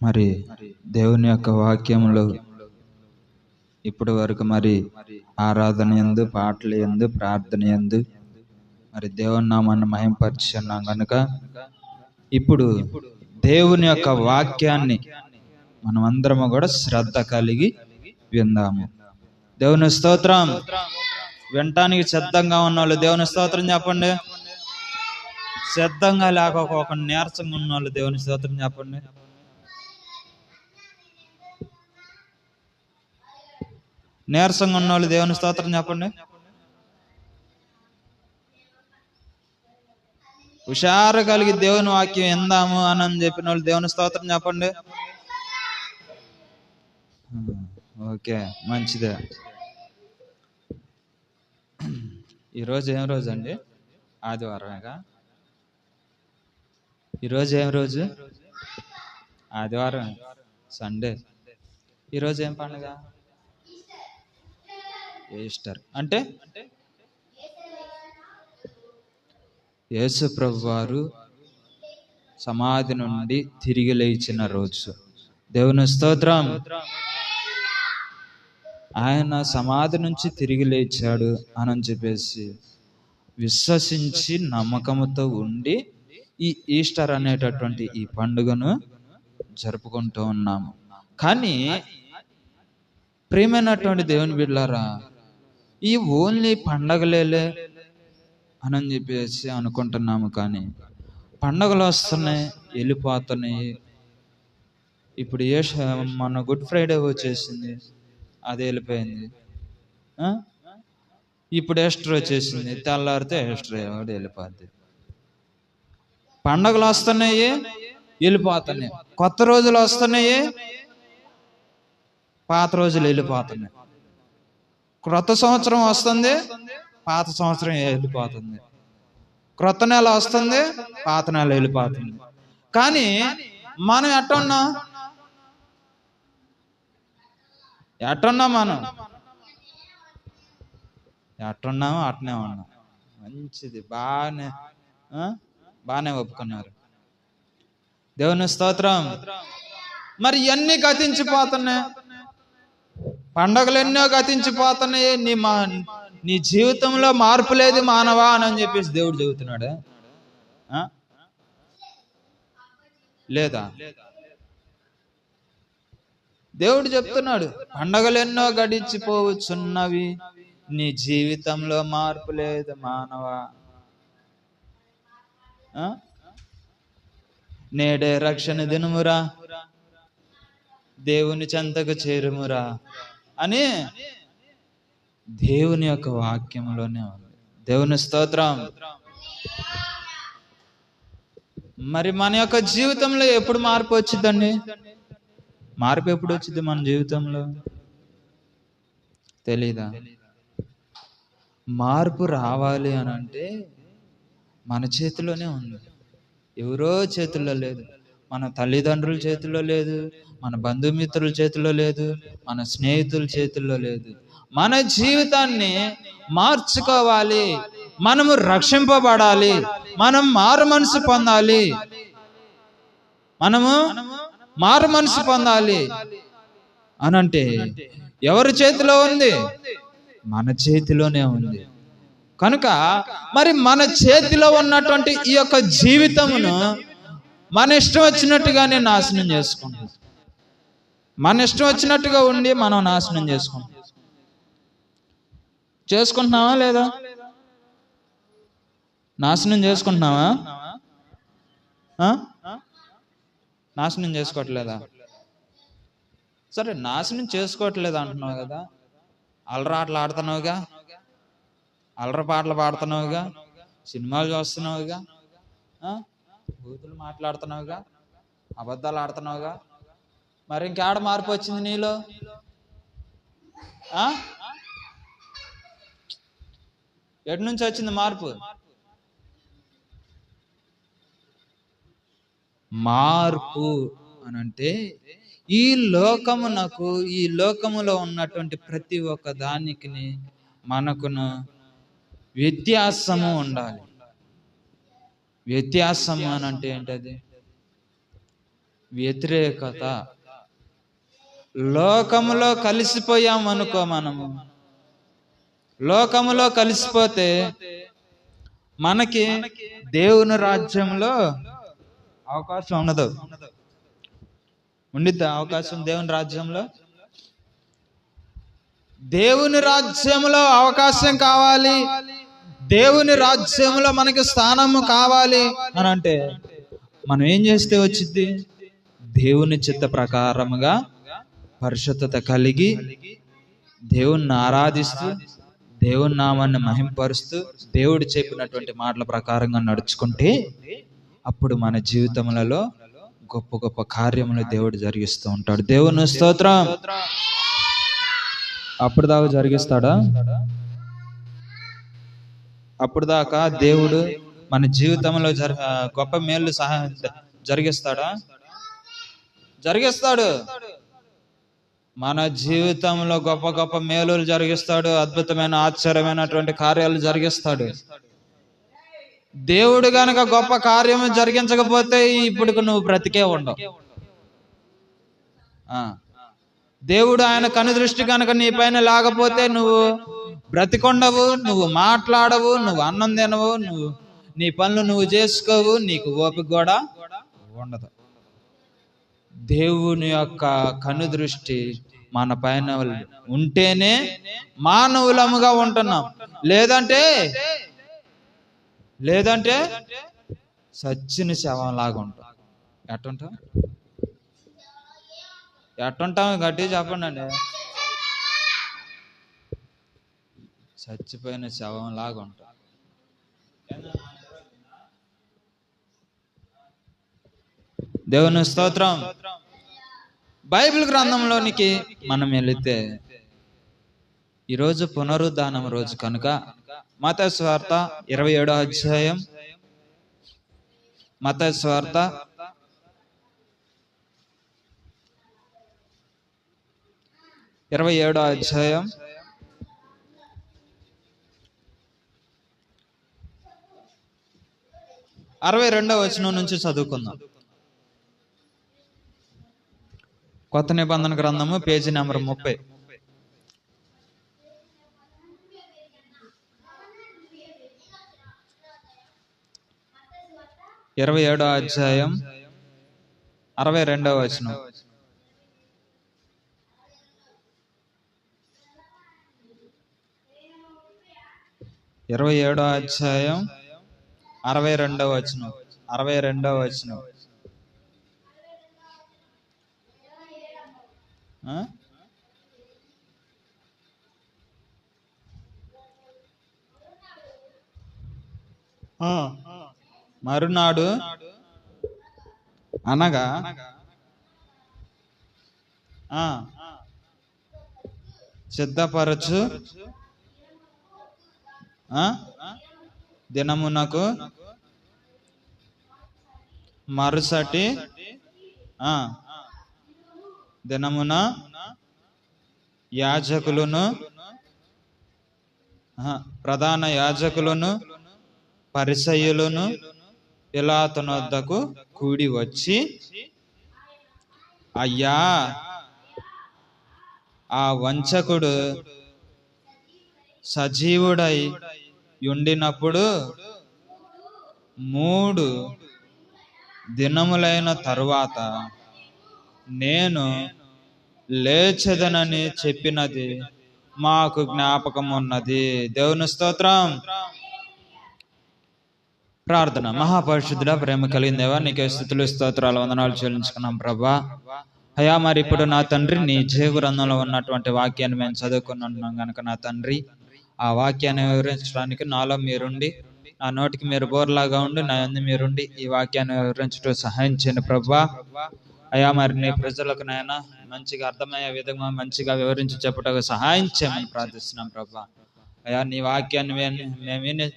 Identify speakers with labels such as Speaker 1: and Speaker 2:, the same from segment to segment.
Speaker 1: మరి దేవుని యొక్క వాక్యములు ఇప్పటి వరకు మరి ఆరాధన యందు, పాటల యందు, ప్రార్థన యందు మరి దేవుని నామాన్ని మహింపరుచున్నాం కనుక ఇప్పుడు దేవుని యొక్క వాక్యాన్ని మనం అందరము కూడా శ్రద్ధ కలిగి విందాము. దేవుని స్తోత్రం. వినటానికి సిద్ధంగా ఉన్న వాళ్ళు దేవుని స్తోత్రం చెప్పండి. సిద్ధంగా లేకపోక నీరసంగా ఉన్న వాళ్ళు దేవుని స్తోత్రం చెప్పండి. నీరసంగా ఉన్న వాళ్ళు దేవుని స్తోత్రం చెప్పండి. హుషారు కలిగి దేవుని వాక్యం విందాము అని చెప్పిన వాళ్ళు దేవుని స్తోత్రం చెప్పండి. ఓకే, మంచిదే. ఈరోజు ఏం రోజు అండి? ఆదివారమేగా. ఈరోజు ఏం రోజు? ఆదివారం, సండే. ఈరోజు ఏం పండుగ? ఈస్టర్. అంటే యేసు ప్రభు వారు సమాధి నుండి తిరిగి లేచిన రోజు. దేవుని స్తోత్రం. ఆయన సమాధి నుంచి తిరిగి లేచాడు అని చెప్పేసి విశ్వసించి నమ్మకముతో ఉండి ఈ ఈస్టర్ అనేటటువంటి ఈ పండుగను జరుపుకుంటూ ఉన్నాము. కానీ ప్రియమైనటువంటి దేవుని బిడ్డలారా, ఈ ఓన్లీ పండగలేలే అని చెప్పేసి అనుకుంటున్నాము. కానీ పండగలు వస్తున్నాయి, వెళ్ళిపోతున్నాయి. ఇప్పుడు మన గుడ్ ఫ్రైడే వచ్చేసింది, అది వెళ్ళిపోయింది. ఇప్పుడు ఈస్టర్ వచ్చేసింది, తెల్లారితే ఈస్టర్ కూడా వెళ్ళిపోద్ది. పండగలు వస్తున్నాయి, వెళ్ళిపోతున్నాయి. కొత్త రోజులు వస్తున్నాయి, పాత రోజులు వెళ్ళిపోతున్నాయి. క్రొత్త సంవత్సరం వస్తుంది, పాత సంవత్సరం వెళ్ళిపోతుంది. క్రొత్త నెల వస్తుంది, పాత నెల వెళ్ళిపోతుంది. కానీ మనం ఎట్టున్నాం? మనం ఎట్టున్నాము అట్నే ఉన్నాం. మంచిది, బాగానే ఒప్పుకున్నారు. దేవుని స్తోత్రం. మరి ఇవన్నీ గతించిపోతున్నాయి, పండగలు ఎన్నో గతించిపోతున్నాయి. నీ జీవితంలో మార్పు లేదు మానవా అని చెప్పేసి దేవుడు చెబుతున్నాడా? లేదా? దేవుడు చెప్తున్నాడు, పండగలు ఎన్నో గడిచిపోవచ్చున్నవి, నీ జీవితంలో మార్పు లేదు మానవా. నేడే రక్షణ దినమురా, దేవుని చెంతకు చేరుమురా అని దేవుని యొక్క వాక్యంలోనే ఉంది. దేవుని స్తోత్రం. మరి మన యొక్క జీవితంలో ఎప్పుడు మార్పు వచ్చిందండి? మార్పు ఎప్పుడు వచ్చింది మన జీవితంలో? తెలీదా? మార్పు రావాలి అని అంటే మన చేతిలోనే ఉంది, ఎవరో చేతుల్లో లేదు. మన తల్లిదండ్రుల చేతుల్లో లేదు, మన బంధుమిత్రుల చేతుల్లో లేదు, మన స్నేహితుల చేతుల్లో లేదు. మన జీవితాన్ని మార్చుకోవాలి, మనము రక్షింపబడాలి, మనం మారు మనసు పొందాలి, మనము మారు మనసు పొందాలి అనంటే ఎవరి చేతిలో ఉంది? మన చేతిలోనే ఉంది. కనుక మరి మన చేతిలో ఉన్నటువంటి ఈ యొక్క జీవితమును మన ఇష్టం వచ్చినట్టుగానే నాశనం చేసుకుంటాం. మన ఇష్టం వచ్చినట్టుగా ఉండి మనం నాశనం చేసుకుంటున్నామా లేదా? నాశనం చేసుకుంటున్నావా? నాశనం చేసుకోవట్లేదా? సరే, నాశనం చేసుకోవట్లేదు అంటున్నావు కదా, అలరాటలు ఆడుతున్నావుగా, అలర పాటలు పాడుతున్నావుగా, సినిమాలు చూస్తున్నావుగా, బూతులు మాట్లాడుతున్నావుగా, అబద్ధాలు ఆడుతున్నావుగా, మరి ఇంకేడ మార్పు వచ్చింది నీలో? ఎటు నుంచి వచ్చింది మార్పు? మార్పు అనంటే ఈ లోకములో ఉన్నటువంటి ప్రతి ఒక్క దానికి మనకును వ్యత్యాసము ఉండాలి. వ్యత్యాసము అని అంటే ఏంటది? వ్యతిరేకత. లోకములో కలిసిపోయాం అనుకో, మనము లోకములో కలిసిపోతే మనకి దేవుని రాజ్యంలో అవకాశం ఉండదు. ఉండిద్దా అవకాశం దేవుని రాజ్యంలో? దేవుని రాజ్యంలో అవకాశం కావాలి, దేవుని రాజ్యంలో మనకి స్థానము కావాలి అని అంటే మనం ఏం చేస్తే వచ్చింది? దేవుని చిత్త ప్రకారముగా పరిశుద్ధత కలిగి దేవుణ్ణి ఆరాధిస్తూ దేవుని నామాన్ని మహింపరుస్తూ దేవుడు చెప్పినటువంటి మాటల ప్రకారంగా నడుచుకుంటే అప్పుడు మన జీవితములలో గొప్ప గొప్ప కార్యములు దేవుడు జరిగిస్తూ ఉంటాడు. దేవుని స్తోత్రం. అప్పుడు దాకా జరిగిస్తాడా? అప్పుడు దాకా దేవుడు మన జీవితంలో గొప్ప మేలు సహాయం జరిగిస్తాడా? జరిగిస్తాడు. మన జీవితంలో గొప్ప గొప్ప మేలులు జరిగిస్తాడు, అద్భుతమైన ఆశ్చర్యమైనటువంటి కార్యాలు జరిగిస్తాడు. దేవుడు గనక గొప్ప కార్యము జరిగించకపోతే ఇప్పుడు నువ్వు బ్రతికే ఉండవు. దేవుడు ఆయన కనుదృష్టి కనుక నీ పైన లేకపోతే నువ్వు బ్రతికొండవు, నువ్వు మాట్లాడవు, నువ్వు అన్నం తినవు, నువ్వు నీ పనులు నువ్వు చేసుకోవు, నీకు ఓపిక కూడా ఉండదు. దేవుని యొక్క కనుదృష్టి మన పైన ఉంటేనే మానవులముగా ఉంటున్నాం. లేదంటే సచ్చిన శవం లాగా ఉంటాం. ఎట్టుంటాం గట్టి చెప్పండి అండి. చచ్చిపోయిన శవం లాగా ఉంటాం. దేవుని స్తోత్రం. బైబిల్ గ్రంథంలోనికి మనం వెళితే ఈరోజు పునరుద్ధానం రోజు కనుక మత్తయి సువార్త 27వ అధ్యాయం, మత్తయి సువార్త 27వ అధ్యాయం 62వ వచనం నుంచి చదువుకుందాం. కొత్త నిబంధన గ్రంథము పేజీ నెంబర్ 30. ఇరవై 27వ అధ్యాయం 62వ వచనం. ఇరవై 27వ అధ్యాయం 62వ వచనం. 62వ వచనం. మరునాడు అనగా సిద్ధపరచు దినమునకు మరుసటి దినమున యాజకులను, ప్రధాన యాజకులను, పరిసయ్యులను పిలాతును వద్దకు కూడి వచ్చి, అయ్యా, ఆ వంచకుడు సజీవుడై ఉండినప్పుడు 3 దినములైన తరువాత నేను లేచెదనని చెప్పినది మాకు జ్ఞాపకం ఉన్నది. దేవుని స్తోత్రం. ప్రార్థన. మహాపరిశుద్ధుడా, ప్రేమ కలిగిన దేవా, నీకే స్తుతులు స్తోత్రాలు వందనాలు చెల్లించుకున్నాం ప్రభా. అయ్యా, మరి ఇప్పుడు నా తండ్రి నీ జీవ గ్రంథంలో ఉన్నటువంటి వాక్యాన్ని మేము చదువుకున్నాం కనుక నా తండ్రి, ఆ వాక్యాన్ని వివరించడానికి నాలో మీరుండి, నా నోటికి మీరు బోర్లాగా ఉండి, నా యందు మీరుండి ఈ వాక్యాన్ని వివరించడం సహాయం చేయండి ప్రభా. అయ్యా, మరి నీ ప్రజలకు నాయన మంచిగా అర్థమయ్యే విధంగా మంచిగా వివరించి చెప్పుటకు సహాయం చేయమని ప్రార్థిస్తున్నాం ప్రభా. అయ్యా, నీ వాక్యాన్ని మేము విని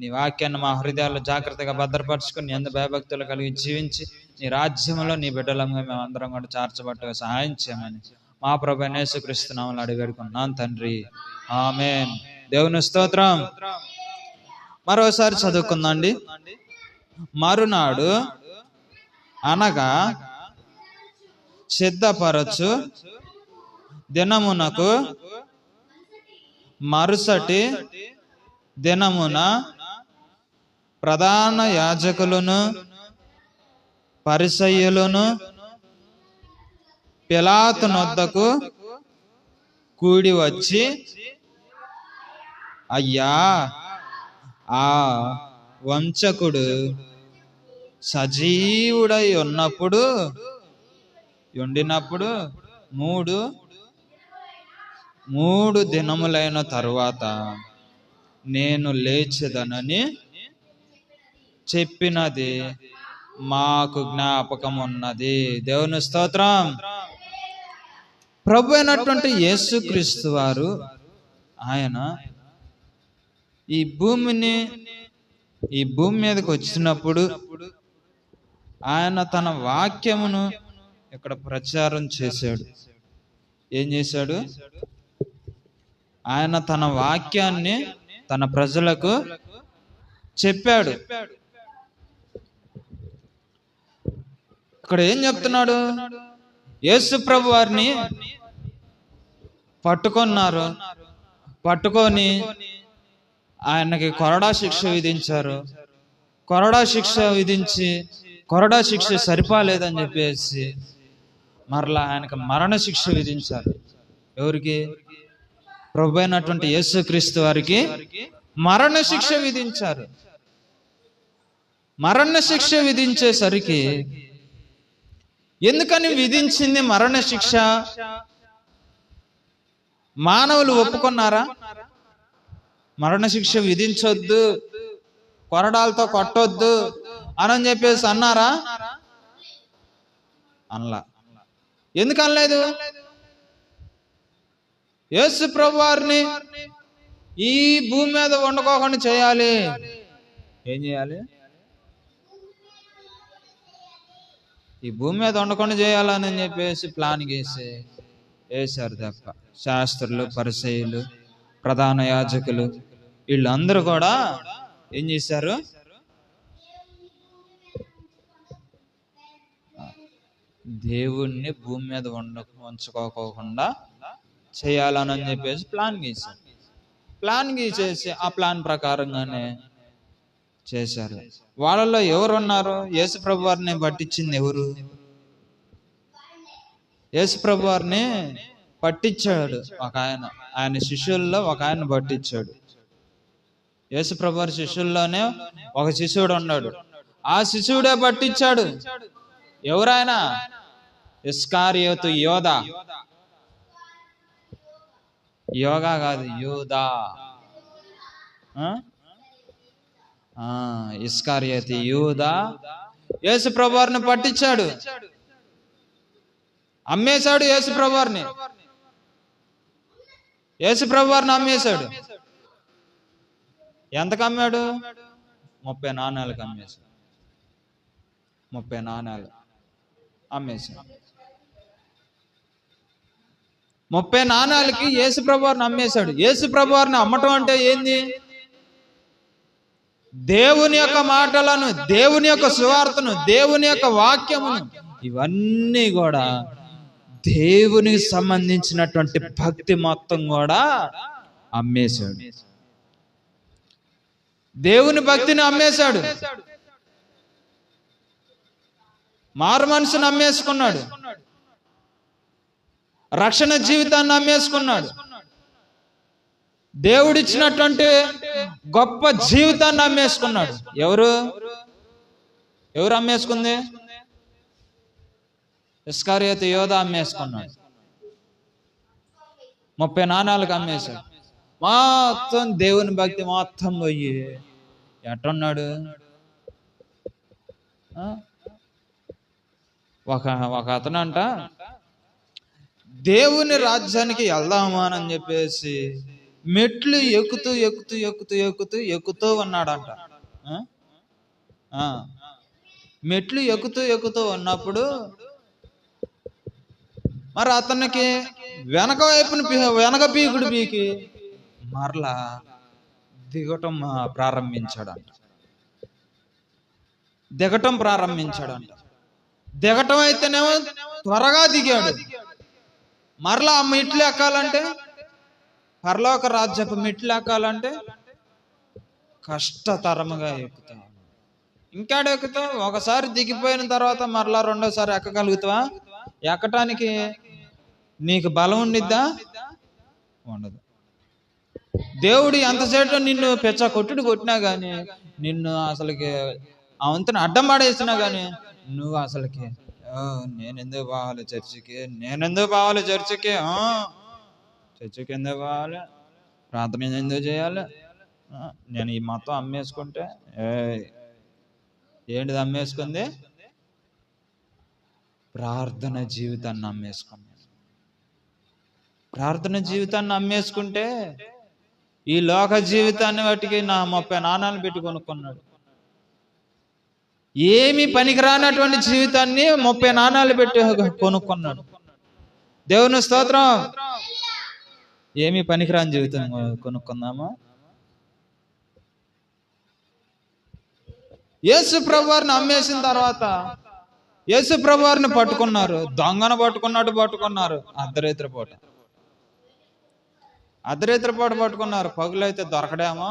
Speaker 1: నీ వాక్యాన్ని మా హృదయాల్లో జాగ్రత్తగా భద్రపరుచుకుని నీ యందు భయభక్తులు కలిగి జీవించి నీ రాజ్యంలో నీ బిడ్డలంగా మేము అందరం కూడా చార్చబట్టుగా సహాయం చేయమని మా ప్రభువైన యేసుక్రీస్తు నామములో అడిగి వేడుకుంటున్నాను తండ్రి. ఆమేన్. దేవుని స్తోత్రం. మరోసారి చదువుకుందండి. మరునాడు అనగా సిద్ధపరచు దినమునకు మరుసటి దినమున ప్రధాన యాజకులను పరిసయ్యులను పిలాతు నొద్దకు కూడి వచ్చి, అయ్యా, ఆ వంచకుడు సజీవుడై ఉండినప్పుడు మూడు దినములైన తరువాత నేను లేచెదనని చెప్పినది మాకు జ్ఞాపకం ఉన్నది. దేవుని స్తోత్రం. ప్రభు అయినటువంటి యేసుక్రీస్తు వారు ఆయన ఈ భూమి మీదకి వచ్చినప్పుడు ఆయన తన వాక్యమును ఇక్కడ ప్రచారం చేశాడు. ఏం చేశాడు? ఆయన తన వాక్యాన్ని తన ప్రజలకు చెప్పాడు. ఇక్కడ ఏం చెప్తున్నాడు? యేసు ప్రభు వారిని పట్టుకొని ఆయనకి కొరడా శిక్ష విధించారు. కొరడా శిక్ష సరిపోలేదని చెప్పేసి మరలా ఆయనకు మరణ శిక్ష విధించారు. ఎవరికి? ప్రభు అయినటువంటి యేసుక్రీస్తు వారికి మరణ శిక్ష విధించారు. మరణ శిక్ష విధించేసరికి, ఎందుకని విధించింది మరణ శిక్ష? మానవులు ఒప్పుకున్నారా? మరణ శిక్ష విధించొద్దు, కొరడాలతో కొట్టొద్దు అని చెప్పేసి అన్నారా? అనలా. ఎందుకు అనలేదు? యేసు ప్రభు వారిని ఈ భూమి మీద వండుకోకుండా చేయాలి. ఏం చేయాలి? ఈ భూమి మీద వండకుండా చేయాలని చెప్పేసి ప్లాన్ వేసారు తప్ప శాస్త్రులు, పరిసయ్యులు, ప్రధాన యాజకులు వీళ్ళందరూ కూడా ఏం చేశారు? దేవుణ్ణి భూమి మీద ఉంచుకోకుండా చేయాలని చెప్పేసి ప్లాన్ గీసేసి ఆ ప్లాన్ ప్రకారంగానే చేశారు. వాళ్ళలో ఎవరు ఉన్నారు? యేసు ప్రభు వారిని పట్టించింది ఎవరు? యేసు ప్రభు వారిని పట్టించాడు ఒక ఆయన శిష్యుల్లో ఒక ఆయన పట్టించాడు. యేసు ప్రభు వారి శిష్యుల్లోనే ఒక శిష్యుడు ఉన్నాడు. ఆ శిష్యుడే పట్టించాడు. ఎవరైనా? ఇస్కారియోతు యోధా. యోగా కాదు, యూదా. ఇస్కారియోతు యూదా యేసు ప్రభు వారిని పట్టించాడు, అమ్మేశాడు. యేసు ప్రభు వారిని అమ్మేశాడు. ఎంతకు అమ్మాడు? 30 నాణాలకు అమ్మేశాడు. 30 నాణాలు అమ్మేశాడు. 30 నాణాలకి యేసు ప్రభు వారిని అమ్మేశాడు. యేసు ప్రభు వారిని అమ్మటం అంటే ఏంది? దేవుని యొక్క మాటలను, దేవుని యొక్క సువార్తను, దేవుని యొక్క వాక్యమును, ఇవన్నీ కూడా దేవునికి సంబంధించినటువంటి భక్తి మొత్తం కూడా అమ్మేశాడు. దేవుని భక్తిని అమ్మేశాడు. మారు మనసును అమ్మేసుకున్నాడు. రక్షణ జీవితాన్ని అమ్మేసుకున్నాడు. దేవుడిచ్చినటువంటి గొప్ప జీవితాన్ని అమ్మేసుకున్నాడు. ఎవరు అమ్మేసుకుంది? ఇస్కారియోతు యోధా అమ్మేసుకున్నాడు. 30 నాణాలకు అమ్మేశాడు. మొత్తం దేవుని భక్తి మొత్తం పోయి ఎట్టున్నాడు? ఒక అతనంట దేవుని రాజ్యానికి వెళ్దామా అని చెప్పేసి మెట్లు ఎక్కుతూ ఉన్నాడంట. మెట్లు ఎక్కుతూ ఉన్నప్పుడు మరి అతనికి వెనక పీకుడు పీకి మరలా దిగటం ప్రారంభించాడంట. దిగటం అయితేనేమో త్వరగా దిగాడు. మరలా ఆ మెట్లు ఎక్కాలంటే, పరలోక రాజ్యపు మెట్లు ఎక్కాలంటే కష్టతరముగా ఎక్కుతావు. ఇంకాడ ఎక్కుతావు. ఒకసారి దిగిపోయిన తర్వాత మరలా రెండోసారి ఎక్కగలుగుతావా? ఎక్కటానికి నీకు బలం ఉండిద్దా? ఉండదు. దేవుడు ఎంతసేపు నిన్ను పెచ్చ కొట్టుడు కొట్టినా గానీ, నిన్ను అసలుకి అవంతను అడ్డం పడేసినా గానీ, నువ్వు అసలుకి నేనెందుకు పోవాలి చర్చికి, చర్చికి ఎందుకు పోవాలి, ప్రార్థన ఎందుకు చేయాలి, నేను ఈ మొత్తం అమ్మేసుకుంటే. ఏంటిది అమ్మేసుకుంది? ప్రార్థన జీవితాన్ని అమ్మేసుకున్నాను. ప్రార్థన జీవితాన్ని అమ్మేసుకుంటే ఈ లోక జీవితాన్ని వాటికి 30 నాణాలు పెట్టి కొనుక్కున్నాడు. ఏమి పనికిరానటువంటి జీవితాన్ని 30 నాణాలు పెట్టి కొనుక్కున్నాడు. దేవుని స్తోత్రం. ఏమి పనికిరాని జీవితం కొనుక్కుందామా? యేసు ప్రభువారిని అమ్మేసిన తర్వాత యేసు ప్రభువారిని పట్టుకున్నారు. దొంగను పట్టుకున్నారు. అర్ధరాత్రి పూట పట్టుకున్నారు. పగులైతే దొరకడేమో,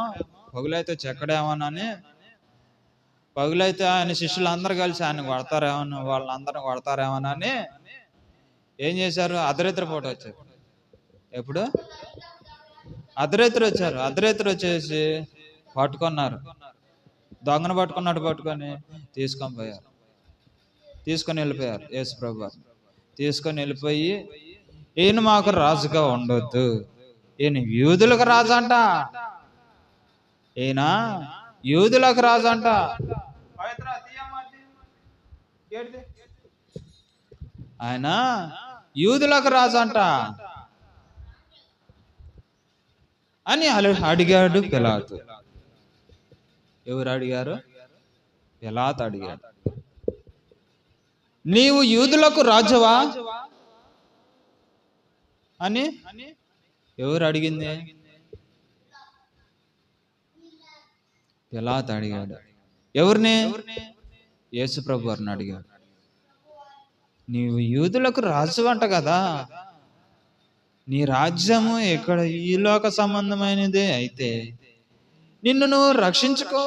Speaker 1: పగులైతే చెక్కడేమోనని, పగులైతే ఆయన శిష్యులు అందరూ కలిసి ఆయన కొడతారేమో, వాళ్ళందరిని కొడతారేమోనని ఏం చేశారు? అర్ధరాత్రి పూట వచ్చారు. ఎప్పుడు? అర్ధరాత్రి వచ్చారు. అర్ధరాత్రి వచ్చేసి పట్టుకున్నారు. దొంగను పట్టుకొని తీసుకొని వెళ్ళిపోయారు. యేసు ప్రభు తీసుకొని వెళ్ళిపోయి, ఈయన మాకు రాజుగా ఉండొద్దు, ఈయన యూదులకు రాజు అంట, ఈయన యూదులకు రాజు అంట, ఆయన యూదులకు రాజు అంట అని అడిగాడు పిలాతు. ఎవరు అడిగారు? పిలాతు అడిగాడు. నీవు యూదులకు రాజువా అని ఎవరు అడిగింది? పిలాతు అడిగాడు. ఎవరిని? యేసు ప్రభు వారిని అడిగాడు. నీవు యూదులకు రాజు అంట కదా, నీ రాజ్యము ఇక్కడ ఈ లోక సంబంధమైనదే అయితే నిన్ను నువ్వు రక్షించుకో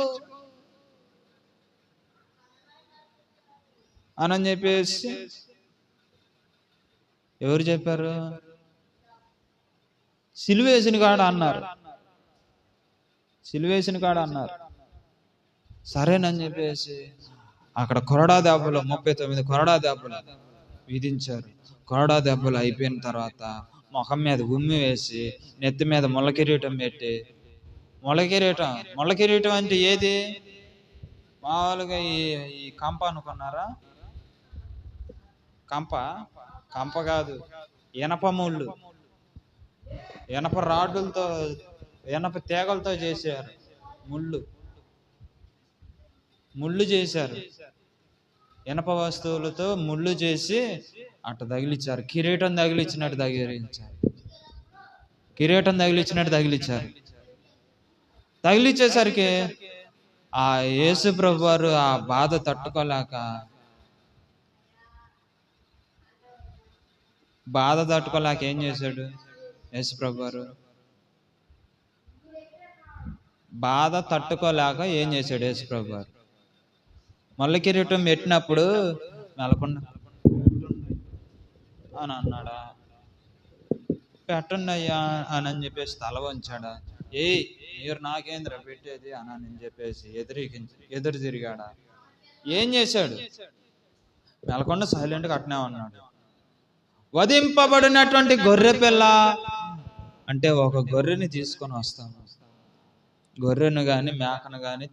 Speaker 1: అని చెప్పేసి ఎవరు చెప్పారు? సిలువేసిన కాడ అన్నారు. సరేనని చెప్పేసి అక్కడ కొరడా దెబ్బలు 39 కొరడా దెబ్బలు విధించారు. కొరడా దెబ్బలు అయిపోయిన తర్వాత ముఖం మీద ఉమ్మి వేసి నెత్తి మీద ముళ్ళ కిరీటం పెట్టి, ముళ్ళ కిరీటం అంటే ఏది? మామూలుగా ఈ కంప అనుకున్నారా? కంప కాదు, ఇనప ముళ్ళు, ఇనప రాడ్డులతో, ఇనప తీగలతో చేశారు. ముళ్ళు చేశారు. ఇనప వస్తువులతో ముళ్ళు చేసి అట్ట తగిలిచ్చారు. కిరీటం తగిలిచ్చినట్టు తగిలిచ్చారు. తగిలిచ్చేసరికి ఆ యేసు ప్రభు వారు ఆ బాధ తట్టుకోలేక ఏం చేశాడు? యేసు ప్రభు వారు బాధ తట్టుకోలేక ఏం చేశాడు? యేసు ప్రభు వారు మళ్ళీ కిరీటం పెట్టినప్పుడు మెలకుండా అని అన్నాడా? పెట్టండి అయ్యా అని చెప్పేసి తల వంచాడా? మీరు నాకేంద్ర పెట్టేది అని చెప్పేసి ఎదురు తిరిగాడా? ఏం చేశాడు? మెలకుండా సైలెంట్గా అట్నే ఉన్నాడు. వధింపబడినటువంటి గొర్రె పిల్ల అంటే ఒక గొర్రెని తీసుకొని వస్తాను, గొర్రెను కానీ మేకను కానీ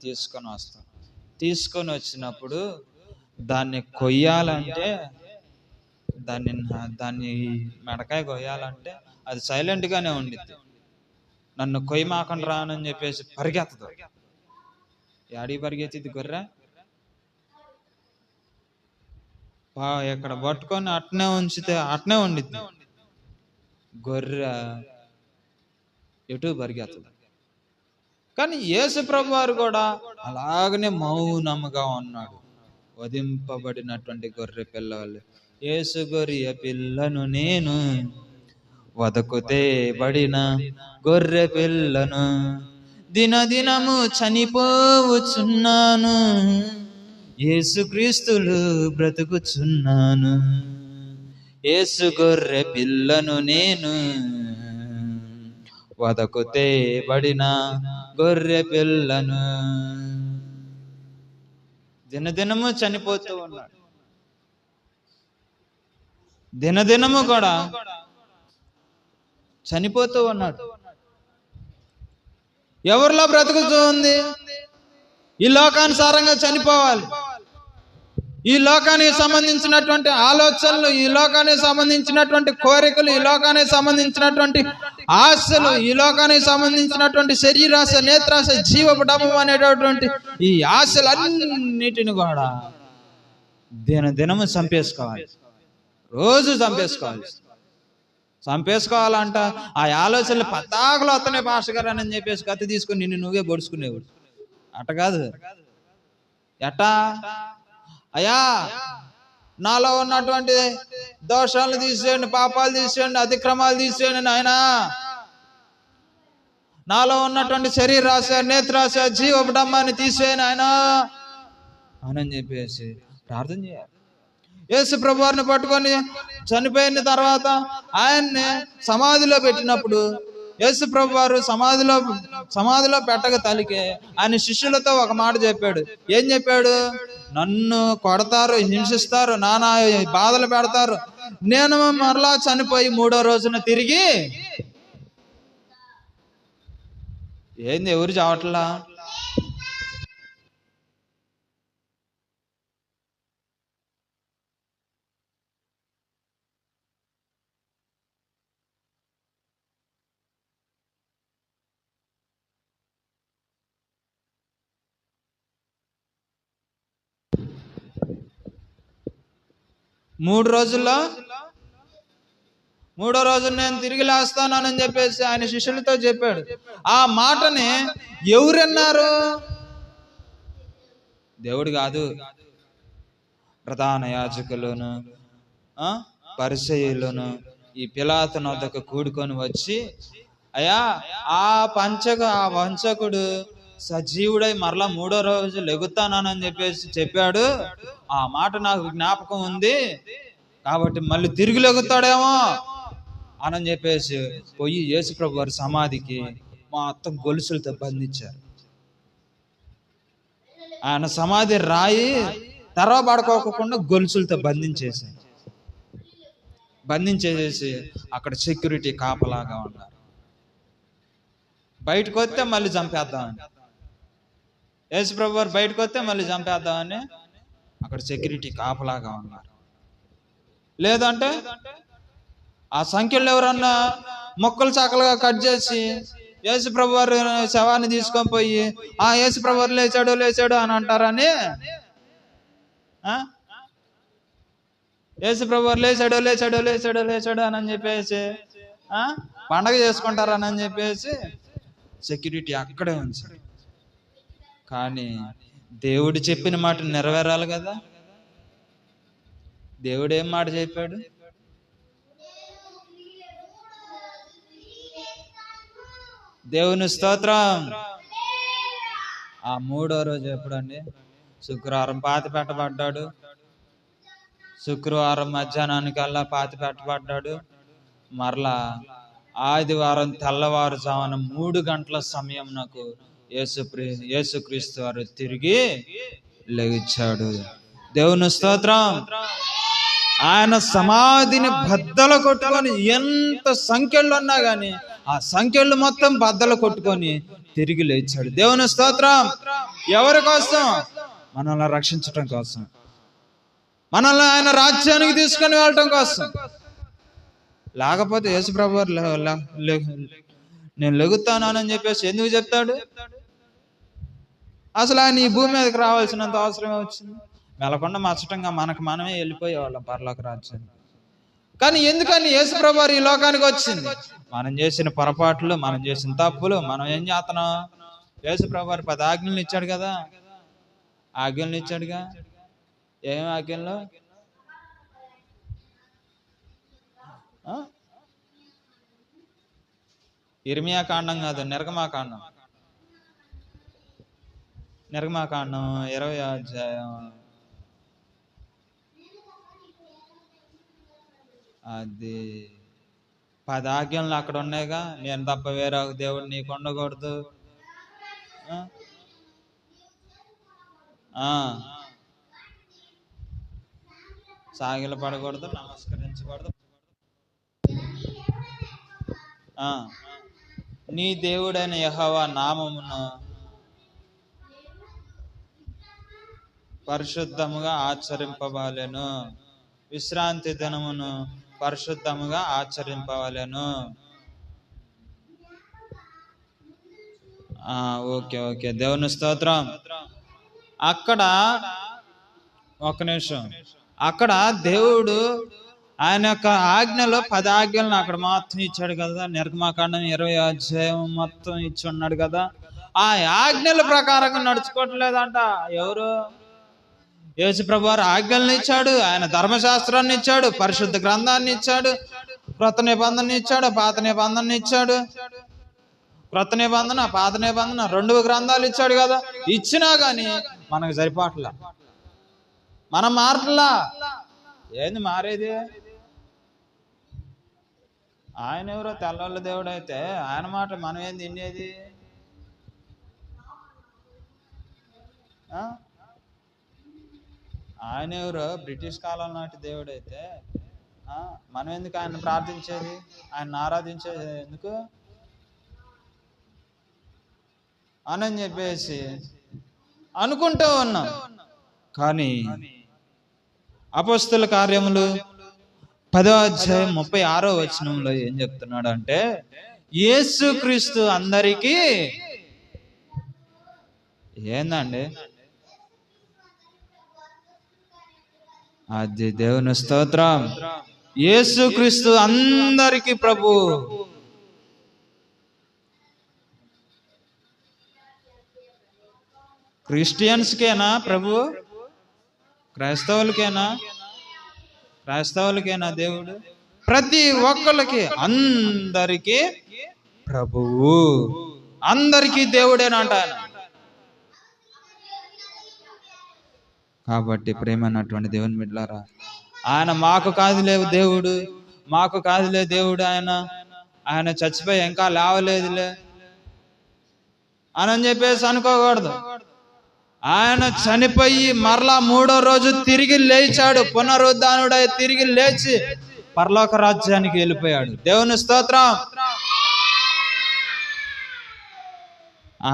Speaker 1: తీసుకొని వచ్చినప్పుడు దాన్ని కొయ్యాలంటే, దాన్ని మెడకాయ కొయ్యాలంటే అది సైలెంట్గానే ఉండిద్ది. నన్ను కొయ్యి మాకండి రానని చెప్పేసి పరిగెత్తదు. యాడికి పరిగెత్తింది గొర్రె? ఇక్కడ పట్టుకొని అట్నే ఉంచితే అట్నే ఉండిద్ది. గొర్రె ఎటు పరిగెత్తదు. కానీ యేసు ప్రభు వారు కూడా అలాగనే మౌనముగా ఉన్నాడు. వధింపబడినటువంటి గొర్రె పిల్లలు యేసు గొర్రె పిల్లను నేను, వదకుతేబడిన గొర్రె పిల్లను, దినదినము చనిపోవచ్చున్నాను, యేసుక్రీస్తులు బ్రతుకుచున్నాను. యేసు గొర్రె పిల్లను నేను, వదకుతేబడిన గొర్రె పిల్లను. దినదినము చనిపోతూ ఉన్నాడు. దినదినము కూడా చనిపోతూ ఉన్నాడు. ఎవరిలో బ్రతుకుతూ ఉంది? ఈ లోకానుసారంగా చనిపోవాలి. ఈ లోకానికి సంబంధించినటువంటి ఆలోచనలు, ఈ లోకానికి సంబంధించినటువంటి కోరికలు, ఈ లోకానికి సంబంధించినటువంటి ఆశలు, ఈ లోకానికి సంబంధించినటువంటి శరీరాశ, నేత్రాశ, జీవపడము అనేటటువంటి ఈ ఆశలన్నిటిని కూడా దినదినము చంపేసుకోవాలి. రోజు చంపేసుకోవాలంట. ఆ ఆలోచనలు పద్దాకులు వస్తున్నాయి పాస్టర్ గారు అని చెప్పేసి కత్తి తీసుకుని నిన్ను నువ్వే పొడుచుకునేవాడు. అట్ట కాదు. ఎట్టా? అయ్యా, నాలో ఉన్నటువంటి దోషాలు తీసేయండి, పాపాలు తీసేయండి, అతిక్రమాలు తీసేయండి నాయనా, నాలో ఉన్నటువంటి శరీరాశ, నేత్రాశ, జీవపడమ్మాన్ని తీసేయండి ఆయన అని చెప్పేసి ప్రార్థన చేయాలి. యేసు ప్రభువారిని పట్టుకొని చనిపోయిన తర్వాత ఆయన్ని సమాధిలో పెట్టినప్పుడు యేసు ప్రభువారు సమాధిలో పెట్టక తలికే ఆయన శిష్యులతో ఒక మాట చెప్పాడు. ఏం చెప్పాడు? నన్ను కొడతారు, హింసిస్తారు, నానా బాధలు పెడతారు, నేను మరలా చనిపోయి 3వ రోజున తిరిగి. ఏంది ఎవరు చావట్లా? మూడో రోజు నేను తిరిగి లేస్తానని చెప్పేసి ఆయన శిష్యులతో చెప్పాడు. ఆ మాటని ఎవరన్నారు? దేవుడు కాదు, ప్రధాన యాజకులను, పరిసయ్యులను ఈ పిలాతు వద్దకు కూడుకొని వచ్చి, అయ్యా, ఆ వంచకుడు సజీవుడై మరలా 3వ రోజు లెగుతానని చెప్పేసి చెప్పాడు. ఆ మాట నాకు జ్ఞాపకం ఉంది, కాబట్టి మళ్ళీ తిరిగి లెగుతాడేమో అని చెప్పేసి పోయి యేసుప్రభు వారి సమాధికి మొత్తం గొలుసులతో బంధించారు. ఆయన సమాధి రాయి తెరవబడుకోకుండా గొలుసులతో బంధించేసి అక్కడ సెక్యూరిటీ కాపలాగా ఉన్నారు. బయటకు వస్తే మళ్ళీ చంపేద్దామని, యేసుప్రభు వారు బయటకు వస్తే మళ్ళీ చంపేద్దామని అక్కడ సెక్యూరిటీ కాపలాగా ఉన్నారు. లేదంటే ఆ సంఖ్యలు ఎవరన్నా మొక్కలు చాకలుగా కట్ చేసి యేసుప్రభు వారి శవాన్ని తీసుకొని పోయి యేసుప్రభు వారు లేచాడు అని అంటారని, యేసుప్రభు వారు లేచాడు అని చెప్పేసి పండగ చేసుకుంటారని చెప్పేసి సెక్యూరిటీ అక్కడే ఉంచారు. కానీ దేవుడు చెప్పిన మాట నెరవేరాలి కదా. దేవుడు ఏం మాట చెప్పాడు? దేవుని స్తోత్రం. ఆ 3వ రోజు ఎప్పుడండి? శుక్రవారం పాతి పెట్టబడ్డాడు. శుక్రవారం మధ్యాహ్నానికల్లా పాతి పెట్టబడ్డాడు. మరలా ఆదివారం తెల్లవారుజామున 3 గంటల సమయం నాకు యేసుక్రీస్తు వారు తిరిగి లేచాడు. దేవుని స్తోత్రం. ఆయన సమాధిని బద్దలు కొట్టుకొని, ఎంత సంఖ్యలు ఉన్నా గాని ఆ సంఖ్యలు మొత్తం బద్దలు కొట్టుకొని తిరిగి లేచాడు. దేవుని స్తోత్రం. ఎవరి కోసం? మనల్ని రక్షించటం కోసం, మనల్ని ఆయన రాజ్యానికి తీసుకొని వెళ్ళటం కోసం. లేకపోతే యేసుప్రభు వారు నేను లెగుతానని చెప్పేసి ఎందుకు చెప్తాడు? అసలు ఆయన ఈ భూమి మీదకి రావాల్సినంత అవసరమే వచ్చింది. మెలకొండ మచ్చటంగా మనమే వెళ్ళిపోయేవాళ్ళం పరలోక రాజ్యాన్ని. కానీ ఎందుకని యేసుప్రభు వారు ఈ లోకానికి వచ్చింది? మనం చేసిన పొరపాట్లు, మనం చేసిన తప్పులు, మనం ఏం చేస్తున్నాం? యేసుప్రభు వారు 10 ఆజ్ఞలు ఇచ్చాడు కదా. ఆజ్ఞలు ఇచ్చాడుగా. ఏం ఆజ్ఞలు? ఇర్మియా కాండం కాదు, నిర్గమాకాండం. నిర్గమాకాండం 20వ అధ్యాయం. అది 10 ఆజ్ఞలు అక్కడ ఉన్నాయిగా. నేను తప్ప వేరే ఒక దేవుడు నీకు ఉండకూడదు, సాగిల పడకూడదు, నమస్కరించకూడదు, నీ దేవుడైన యెహోవా నామమును పరిశుద్ధముగా ఆచరింపవలెను, విశ్రాంతి దినమును పరిశుద్ధముగా ఆచరింపవలెను. ఓకే, దేవుని స్తోత్రం. అక్కడ ఒక నిమిషం, అక్కడ దేవుడు ఆయన యొక్క ఆజ్ఞలో 10 ఆజ్ఞలను అక్కడ మొత్తం ఇచ్చాడు కదా. నిర్గమాకాండం 20వ అధ్యాయం మొత్తం ఇచ్చి ఉన్నాడు కదా. ఆ ఆజ్ఞల ప్రకారంగా నడుచుకోవట్లేదంట. ఎవరు? యేసు ప్రభువారు ఆజ్ఞలను ఇచ్చాడు, ఆయన ధర్మశాస్త్రాన్ని ఇచ్చాడు, పరిశుద్ధ గ్రంథాన్ని ఇచ్చాడు, క్రొత్త నిబంధన ఇచ్చాడు, పాత నిబంధన ఇచ్చాడు. క్రొత్త నిబంధన, పాత నిబంధన 2 గ్రంథాలు ఇచ్చాడు కదా. ఇచ్చినా గాని మనకు సరిపోట్లా, మనం మారట్లా. ఏంది మారేది? ఆయన ఎవరో తెల్లవాళ్ళ దేవుడు అయితే ఆయన మాట మనం ఏంది వినేది? ఆయన ఎవరో బ్రిటిష్ కాలం నాటి దేవుడు అయితే మనం ఎందుకు ఆయన ప్రార్థించేది, ఆయన ఆరాధించేది ఎందుకు అని చెప్పేసి అనుకుంటూ ఉన్నాం. కానీ అపోస్తల కార్యములు 10వ అధ్యాయం 36వ వచనంలో ఏం చెప్తున్నాడు అంటే, యేసుక్రీస్తు అందరికీ ఏందండి? అది దేవుని స్తోత్రం. యేసుక్రీస్తు అందరికీ ప్రభు. క్రిస్టియన్స్కేనా ప్రభు? క్రైస్తవులకేనా దేవుడు? ప్రతి ఒక్కరికి, అందరికీ ప్రభువు, అందరికీ దేవుడేనంట ఆయన. కాబట్టి ప్రేమైనటువంటి దేవుని బిడ్డలారా, ఆయన మాకు కాదులే దేవుడు, మాకు కాదులే దేవుడు, ఆయన చచ్చిపోయి ఇంకా లేవలేదులే అని చెప్పేసి అనుకోకూడదు. ఆయన చనిపోయి మరలా 3వ రోజు తిరిగి లేచాడు, పునరుద్ధానుడై తిరిగి లేచి పరలోక రాజ్యానికి వెళ్ళిపోయాడు. దేవుని స్తోత్రం.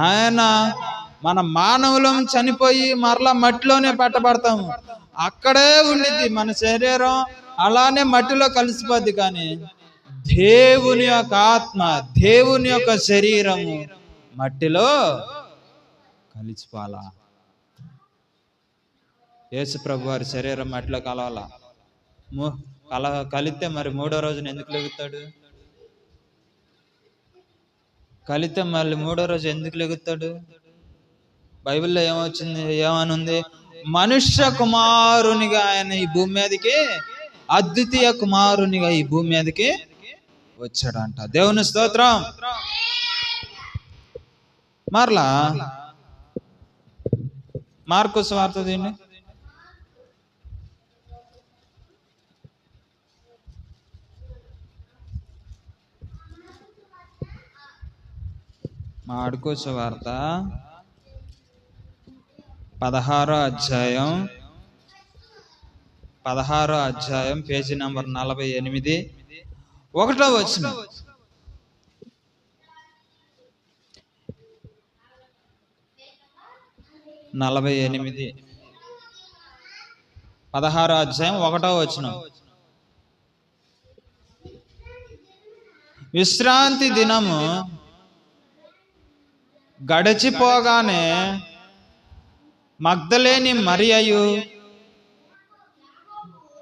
Speaker 1: ఆయన మన మానవులం చనిపోయి మరలా మట్టిలోనే పెట్టబడతాము, అక్కడే ఉండిద్ది మన శరీరం, అలానే మట్టిలో కలిసిపోద్ది. కానీ దేవుని యొక్క ఆత్మ, దేవుని యొక్క శరీరము మట్టిలో కలిసిపోవాలా. యేసు ప్రభు వారి శరీరం మట్టిలో కలవాలా. కలిస్తే మరి 3వ రోజున ఎందుకు లెగుతాడు? కలిస్తే మళ్ళీ 3వ రోజు ఎందుకు లెగుతాడు? బైబిల్లో ఏమనుంది? మనుష్య కుమారునిగా ఆయన ఈ భూమి మీదకి, అద్వితీయ కుమారునిగా ఈ భూమి మీదకి వచ్చాడంట. దేవుని స్తోత్రం. మరలా మార్కు సువార్త దీన్ని మార్కు సువార్త 16వ అధ్యాయం పేజీ నంబర్ 48, 1వ వచనం. 48, 16వ అధ్యాయం 1వ వచనం. విశ్రాంతి దినము గడిచిపోగానే మగ్దలేని మరియయు,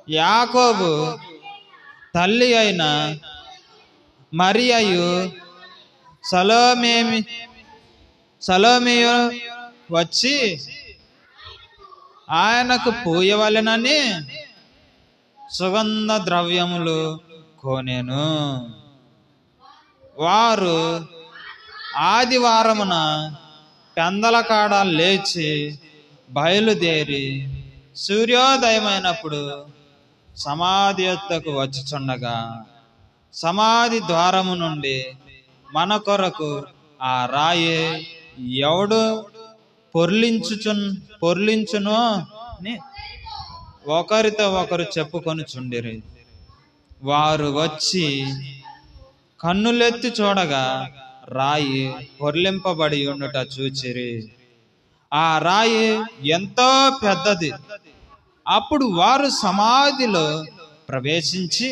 Speaker 1: యాకోబు తల్లి అయిన మరియయు, సలోమియు వచ్చి ఆయనకు పూయవలెనని సుగంధ ద్రవ్యములు కొనెను. వారు ఆదివారమున పెందలకాడ లేచి బయలుదేరి సూర్యోదయమైనప్పుడు సమాధి యొద్దకు వచ్చుచుండగా సమాధి ద్వారము నుండి మన కొరకు ఆ రాయి ఎవడు పొర్లించునో అని ఒకరితో ఒకరు చెప్పుకొనుచుండిరి. వారు వచ్చి కన్నులెత్తి చూడగా రాయి పొర్లింపబడి ఉండుట చూచిరి. ఆ రాయి ఎంతో పెద్దది. అప్పుడు వారు సమాధిలో ప్రవేశించి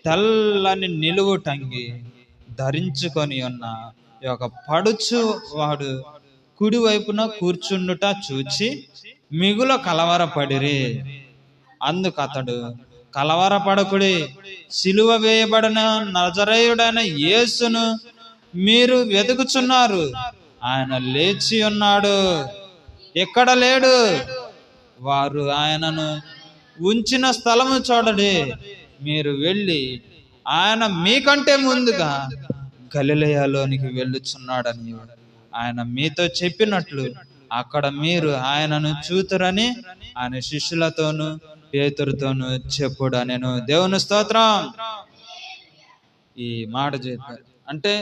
Speaker 1: తెల్లని నిలువుటంగి ధరించుకొని ఉన్న ఒక పడుచు వాడు కుడి వైపున కూర్చుండుట చూచి మిగుల కలవరపడిరి. అందుకు అతడు, కలవరపడకుడి, సిలువ వేయబడిన నజరేయుడైన యేసును మీరు వెతుకుచున్నారు. ఆయన లేచి ఉన్నాడు, ఎక్కడ లేడు. వారు ఆయనను ఉంచిన స్థలము చూడండి. మీరు వెళ్ళి ఆయన మీకంటే ముందుగా గలిలయలోనికి వెళ్ళుచున్నాడని ఆయన మీతో చెప్పినట్లు అక్కడ మీరు ఆయనను చూతురని ఆయన శిష్యులతోనూ పేతురుతోనూ చెప్పుడా. నేను దేవుని స్తోత్రం. ఈ మాట చెప్పారు అంటే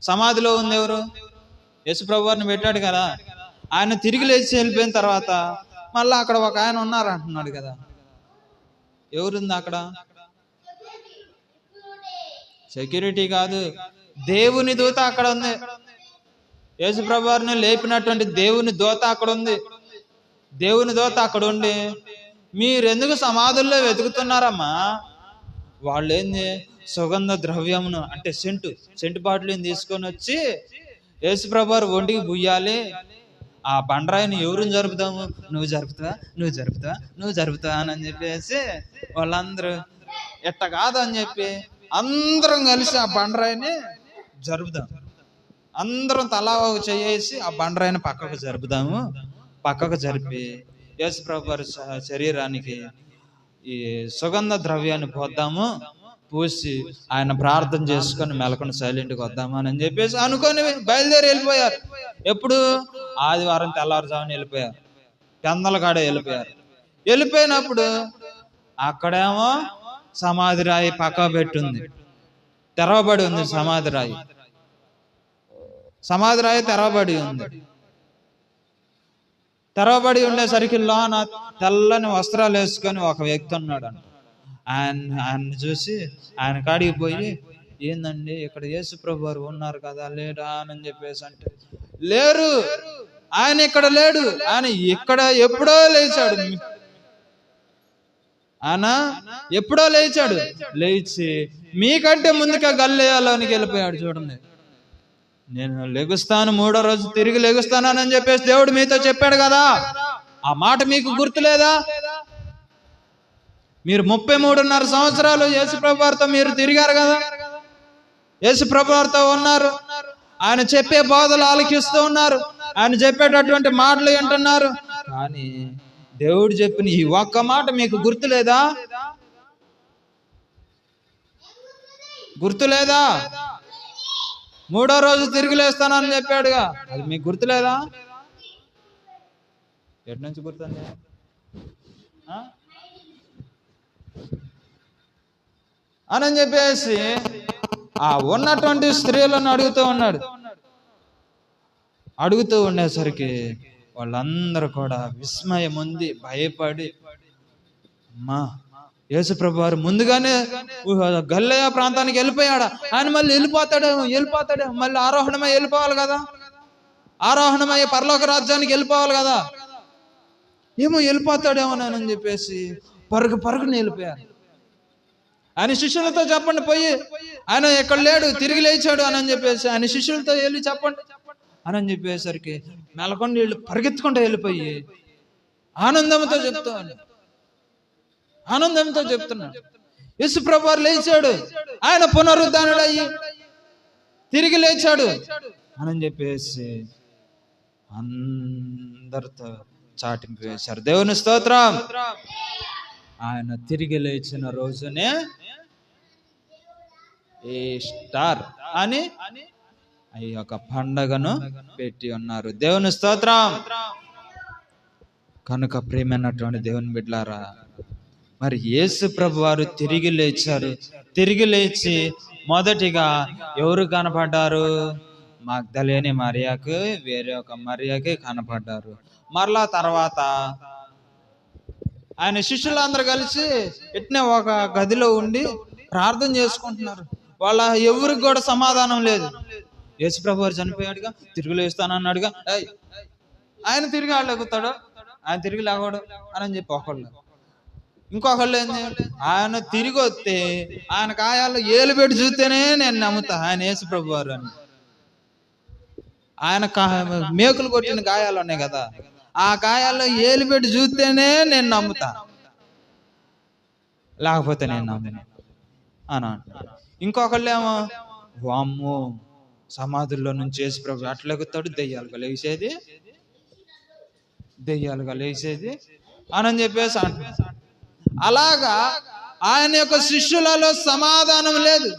Speaker 1: సమాధిలో ఉంది ఎవరు? యేసుప్రభు వారిని పెట్టాడు కదా. ఆయన తిరిగి లేచి వెళ్ళిపోయిన తర్వాత మళ్ళా అక్కడ ఒక ఆయన ఉన్నారు అంటున్నాడు కదా. ఎవరుంది అక్కడ? సెక్యూరిటీ కాదు, దేవుని దూత అక్కడ ఉంది. యేసుప్రభు వారిని లేపినటువంటి దేవుని దూత అక్కడ ఉంది. దేవుని దూత అక్కడ ఉండి, మీరెందుకు సమాధుల్లో వెతుకుతున్నారమ్మా? వాళ్ళు ఏంది, సుగంధ ద్రవ్యమును అంటే సెంటు బాటిల్ని తీసుకొని వచ్చి యేసుప్రభు వారు ఒంటికి బుయ్యాలి. ఆ బండరాయిని ఎవరిని జరుపుతాము? నువ్వు జరుపుతా అని చెప్పేసి వాళ్ళందరూ ఎట్ట కాదని చెప్పి అందరం కలిసి ఆ బండరాయిని జరుపుదాం. అందరం తలా చేసి ఆ బండరాయిని పక్కకు జరిపి యేసుప్రభు వారి శరీరానికి ఈ సుగంధ ద్రవ్యాన్ని పూసి ఆయన ప్రార్థన చేసుకొని మెలకొని సైలెంట్గా వద్దాము అని చెప్పేసి అనుకొని బయలుదేరి వెళ్ళిపోయారు. ఎప్పుడు? ఆదివారం తెల్లవారుజామున వెళ్ళిపోయారు. పెందలకాడ వెళ్ళిపోయినప్పుడు అక్కడేమో సమాధి రాయి పక్క పెట్టుంది, తెరవబడి ఉంది. సమాధి రాయి తెరవబడి ఉండేసరికి లోన తెల్లని వస్త్రాలు వేసుకొని ఒక వ్యక్తి ఉన్నాడు అంట. ఆయన చూసి ఆయన కాడికి పోయి, ఏందండి ఇక్కడ యేసుప్రభు వారు ఉన్నారు కదా, లేడా అని చెప్పేసి అంటే, లేరు, ఆయన ఇక్కడ లేడు, ఆయన ఇక్కడ ఎప్పుడో లేచాడు. లేచి మీకంటే ముందుగా గలిలయలోనికి వెళ్ళిపోయాడు. చూడండి, నేను లెగుస్తాను, 3వ రోజు తిరిగి లెగుస్తానని చెప్పేసి దేవుడు మీతో చెప్పాడు కదా. ఆ మాట మీకు గుర్తులేదా? మీరు 33.5 సంవత్సరాలు యేసుప్రభు వారితో మీరు తిరిగారు కదా, యేసుప్రభు వారితో ఉన్నారు. ఆయన చెప్పే బోధలు ఆలకిస్తూ ఉన్నారు, ఆయన చెప్పేటటువంటి మాటలు వింటున్నారు. కానీ దేవుడు చెప్పిన ఈ ఒక్క మాట మీకు గుర్తులేదా? గుర్తులేదా? 3వ రోజు తిరిగి లేస్తానని చెప్పాడుగా, అది మీకు గుర్తులేదా? ఎటు నుంచి గుర్తుంది? అని చెప్పేసి ఆ ఉన్నటువంటి స్త్రీలను అడుగుతూ ఉండేసరికి వాళ్ళందరూ కూడా విస్మయం ఉంది, భయపడి, అమ్మా యేసుప్రభు వారు ముందుగానే గలిలయ ప్రాంతానికి వెళ్ళిపోయాడా, ఆయన మళ్ళీ వెళ్ళిపోతాడు మళ్ళీ ఆరోహణమై వెళ్ళిపోవాలి కదా, ఆరోహణమై పరలోక రాజ్యానికి వెళ్ళిపోవాలి కదా, ఏమో వెళ్ళిపోతాడేమోనని చెప్పేసి పరుగుని వెళ్ళిపోయారు. ఆయన శిష్యులతో చెప్పండి, పోయి ఆయన ఎక్కడ లేడు, తిరిగి లేచాడు అని చెప్పేసి ఆయన శిష్యులతో వెళ్ళి చెప్పండి అని చెప్పేసరికి మెలకొండ వీళ్ళు పరిగెత్తుకుంటూ వెళ్ళిపోయి ఆనందంతో చెప్తున్నాడు, యేసుప్రభు వారు లేచాడు, ఆయన పునరుద్ధానుడు అయ్యి తిరిగి లేచాడు అని చెప్పేసి అందరితో చాటింపు వేశారు. దేవుని స్తోత్రం. ఆయన తిరిగి లేచిన రోజునే ఈస్టర్ అని ఈ యొక్క పండగను పెట్టి ఉన్నారు. దేవుని స్తోత్రం. కనుక ప్రియమైనటువంటి దేవుని బిడ్డలారా, మరి యేసు ప్రభు వారు తిరిగి లేచారు. తిరిగి లేచి మొదటిగా ఎవరు కనపడ్డారు? మగ్దలేని మరియకు, వేరే ఒక మరియకి కనపడ్డారు. మరలా తర్వాత ఆయన శిష్యులందరూ కలిసి ఇట్నే ఒక గదిలో ఉండి ప్రార్థన చేసుకుంటున్నారు. వాళ్ళ ఎవరికి కూడా సమాధానం లేదు. యేసు ప్రభు వారు చనిపోయాడుగా, తిరిగి లేస్తానన్నాడుగా, ఆయన తిరిగి లేగుతాడు, ఆయన తిరిగి లేవాడు అని చెప్పి ఒకళ్ళు. ఇంకొకళ్ళు ఏంది, ఆయన తిరిగి వస్తే ఆయన గాయాల్లో ఏలు పెట్టి చూస్తేనే నేను నమ్ముతా ఆయన యేసు ప్రభు వారు అని. ఆయన మేకులు కొట్టిన గాయాలు ఉన్నాయి కదా, ఆ గాయాల్లో ఏలు పెట్టి చూస్తేనే నేను నమ్ముతా, లేకపోతే నేను నమ్మను అని అంటారు. ఇంకొకళ్ళు ఏమో, వామ్మో సమాధుల్లో నుంచి యేసు ప్రభు అట్లా ఎగుతాడు, దెయ్యాలుగా లేచేది అని చెప్పేసి అంటారు. అలాగా ఆయన యొక్క శిష్యులలో సమాధానం లేదు.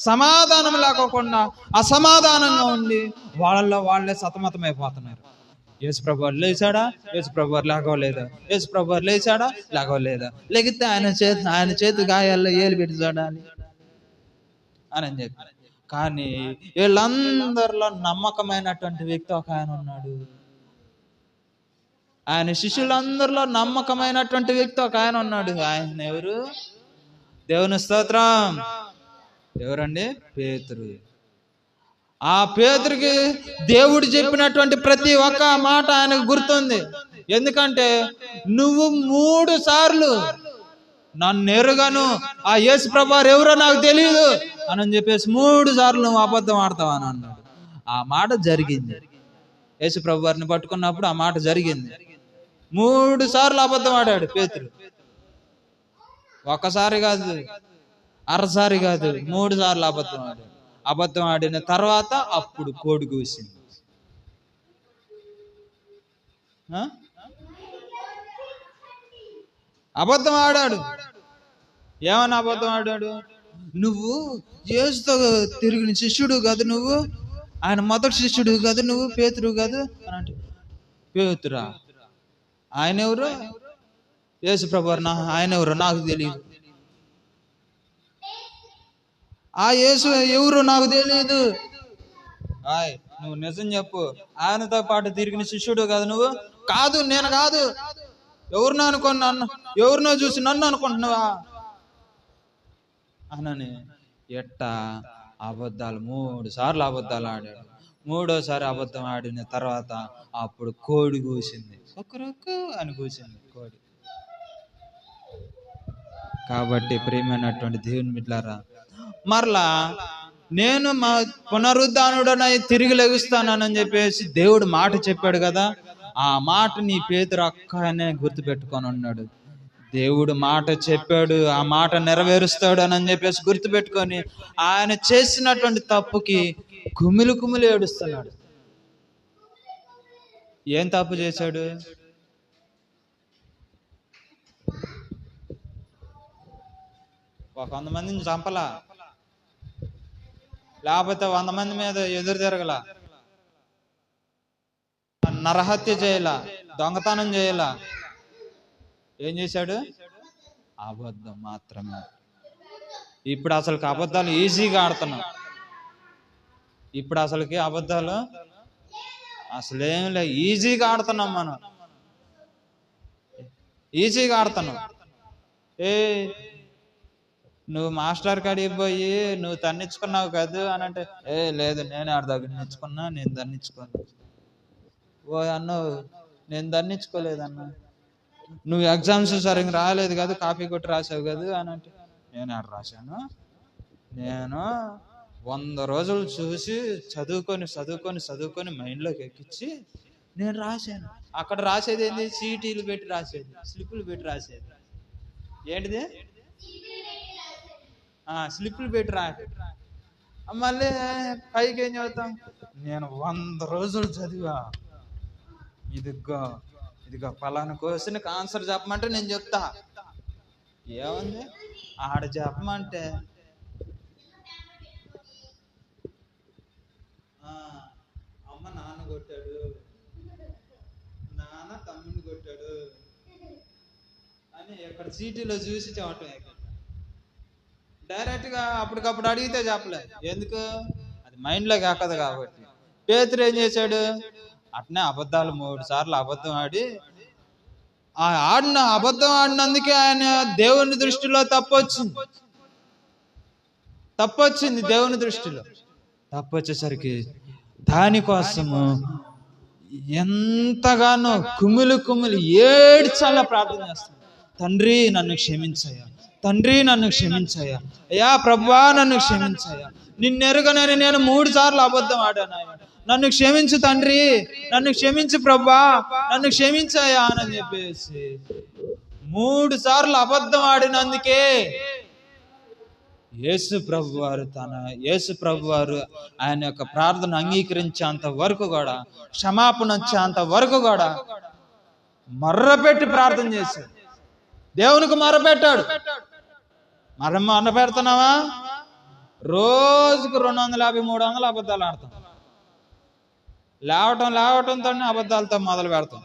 Speaker 1: సమాధానం లేకోకుండా అసమాధానంగా ఉండి వాళ్ళల్లో వాళ్ళే సతమతమైపోతున్నారు. యేసు ప్రభు వారు లేచాడా, యేసు ప్రభు వారు లేకవలేదా, యేసు ప్రభు వారు లేచాడా లేకవలేదా, లేకపోతే ఆయన చేతి గాయాల్లో ఏలు పెట్టి చూడాలి అని చెప్పి. కానీ వీళ్ళందరిలో నమ్మకమైనటువంటి వ్యక్తి ఒక ఆయన ఉన్నాడు. ఆయన శిష్యులందరిలో నమ్మకమైనటువంటి వ్యక్తి ఒక ఆయన ఉన్నాడు. ఆయన ఎవరు? దేవుని స్తోత్రం. ఎవరండి? పేతురు. ఆ పేతురుకి దేవుడు చెప్పినటువంటి ప్రతి ఒక్క మాట ఆయనకు గుర్తుంది. ఎందుకంటే నువ్వు 3 సార్లు నన్ను ఎరుగను, ఆ యేసు ప్రభు ఎవరో నాకు తెలియదు అని చెప్పేసి 3 సార్లు నువ్వు అబద్ధం ఆడతావు అని అన్నాడు. ఆ మాట జరిగింది. యేసు ప్రభు వారిని పట్టుకున్నప్పుడు ఆ మాట జరిగింది. 3 సార్లు అబద్ధం ఆడాడు పేతురు. ఒక్కసారి కాదు, అరసారి కాదు, 3 సార్లు అబద్ధం ఆడాడు. అబద్ధం ఆడిన తర్వాత అప్పుడు కోడి కూసింది. అబద్ధం ఆడాడు. ఏమని అబద్ధం ఆడాడు? నువ్వు యేసుతో తిరిగిన శిష్యుడు కాదు, నువ్వు ఆయన మొదటి శిష్యుడు కాదు, నువ్వు పేతురు కాదు అని అంటే, పేతురా ఆయన ఎవరు? యేసు ప్రభు ఆయన ఎవరు నాకు తెలియదు. ఆ యేసు ఎవరు నాకు తెలియదు. నువ్వు నిజం చెప్పు, ఆయనతో పాటు తిరిగిన శిష్యుడు కాదు నువ్వు? కాదు, నేను కాదు. ఎవరినో అనుకోని ఎవరినో చూసి నన్ను అనుకుంటున్నావా అనని ఎట్టా అబద్ధాలు 3 సార్లు అబద్ధాలు ఆడాడు. 3వసారి అబద్ధం ఆడిన తర్వాత అప్పుడు కోడి కూసింది. ఒక్కరొక్కు అని కూసింది కోడి. కాబట్టి ప్రియమైనటువంటి దేవుని బిడ్డలారా, మరలా నేను మా పునరుద్ధానుడనై తిరిగి లెగుస్తానని చెప్పేసి దేవుడు మాట చెప్పాడు కదా, ఆ మాట నీ పేతురు అక్కనే గుర్తుపెట్టుకొని ఉన్నాడు. దేవుడు మాట చెప్పాడు, ఆ మాట నెరవేరుస్తాడు అని చెప్పేసి గుర్తుపెట్టుకొని ఆయన చేసినటువంటి తప్పుకి కుమిలి ఏడుస్తున్నాడు. ఏం తప్పు చేశాడు? ఒక 100 మందిని చంపలా, లేకపోతే 100 మంది మీద ఎదురు తిరగల, నరహత్య చేయలా, దొంగతనం చేయలా. ఏం చేశాడు? అబద్ధం మాత్రమే. ఇప్పుడు అసలుకి అబద్ధాలు ఈజీగా ఆడుతున్నాం. ఇప్పుడు అసలుకి అబద్ధాలు అసలేం లే, ఈజీగా ఆడుతున్నాం. మనం ఈజీగా ఆడుతున్నాం. నువ్వు మాస్టర్ కాడికి పోయి నువ్వు తన్నించుకున్నావు కదా అని అంటే, లేదు నేనే ఆడ దగ్గర నేర్చుకున్నా, నేను తన్నించుకోను. ఓ అన్నావు, నేను తన్నించుకోలేదన్నా. నువ్వు ఎగ్జామ్స్ సరిగ్గా రాలేదు కదా, కాపీ కొట్టి రాసావు కదా అని అంటే, నేను ఆడ రాశాను. నేను 100 రోజులు చూసి చదువుకొని మైండ్లోకి ఎక్కించి నేను రాశాను. అక్కడ రాసేది ఏంటి? చీటీలు పెట్టి రాసేది, స్లిప్పులు పెట్టి రాసేది. ఏంటిది? స్లిప్పులు పెట్టి రా. మళ్ళీ పైకి ఏం చదువుతాం? నేను 100 రోజులు చదివా, ఇదిగో పలానా క్వశ్చన్కి ఆన్సర్ చెప్పమంటే నేను చెప్తా. ఏముంది ఆడ చెప్పమంటే కొట్టాడు, నాన్న తమ్ముడిని కొట్టాడు అని ఇక్కడ సీటీలో చూసి చెప్పటం. డైరెక్ట్గా అప్పటికప్పుడు అడిగితే చెప్పలేదు, ఎందుకు? అది మైండ్లోకి ఎక్కదు కాబట్టి. పేతురు ఏం చేశాడు? అట్నే అబద్ధాలు 3 సార్లు అబద్ధం ఆడి, ఆ అబద్ధం ఆడినందుకే ఆయన దేవుని దృష్టిలో తప్పొచ్చింది. దేవుని దృష్టిలో తప్పొచ్చేసరికి దానికోసము ఎంతగానో కుమిలి ఏడ్చాలా ప్రార్థన చేస్తాడు. తండ్రి నన్ను క్షమించయ్యా, తండ్రి నన్ను క్షమించయ్యా, అయ్యా ప్రభువా నన్ను క్షమించయ్యా, నిన్నెరుగనని నేను 3 సార్లు అబద్ధం ఆడాను, నన్ను క్షమించు తండ్రి, నన్ను క్షమించు ప్రభువా, నన్ను క్షమించయ్యా అని చెప్పేసి 3 సార్లు అబద్ధం ఆడినందుకే యేసు ప్రభు వారు ఆయన యొక్క ప్రార్థన అంగీకరించేంత వరకు కూడా, క్షమాపణ వచ్చేంత వరకు కూడా మర్రపెట్టి ప్రార్థన చేశాడు. దేవునికి మర్రపెట్టాడు. మర్రపెడుతున్నావా? రోజుకు 250-300 అబద్ధాలు ఆడతాం. లేవటంతో అబద్ధాలతో మొదలు పెడతాం.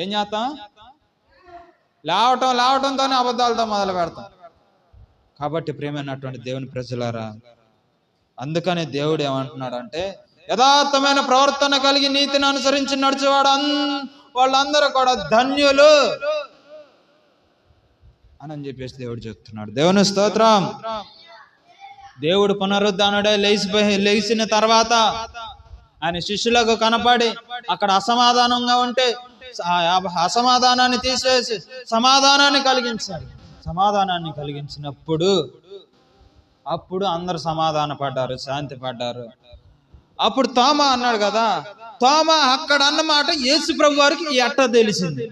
Speaker 1: ఏం చేస్తాం? లేవటంతోనే అబద్ధాలతో మొదలు పెడతాం. కాబట్టి ప్రియమైనటువంటి దేవుని ప్రజలారా, అందుకని దేవుడు ఏమంటున్నాడు అంటే, యథార్థమైన ప్రవర్తన కలిగి నీతిని అనుసరించి నడిచేవాడు వాళ్ళందరూ కూడా ధన్యులు అని చెప్పేసి దేవుడు చెప్తున్నాడు. దేవుని స్తోత్రం. దేవుడు పునరుద్ధానుడే లేచిన తర్వాత ఆయన శిష్యులకు కనపడి అక్కడ అసమాధానంగా ఉంటే అసమాధానాన్ని తీసేసి సమాధానాన్ని కలిగించాడు. సమాధానాన్ని కలిగించినప్పుడు అప్పుడు అందరు సమాధాన పడ్డారు, శాంతి పడ్డారు. అప్పుడు తోమా అన్నాడు కదా, తోమా అక్కడ అన్నమాట యేసు ప్రభు వారికి ఎట్ట తెలిసింది?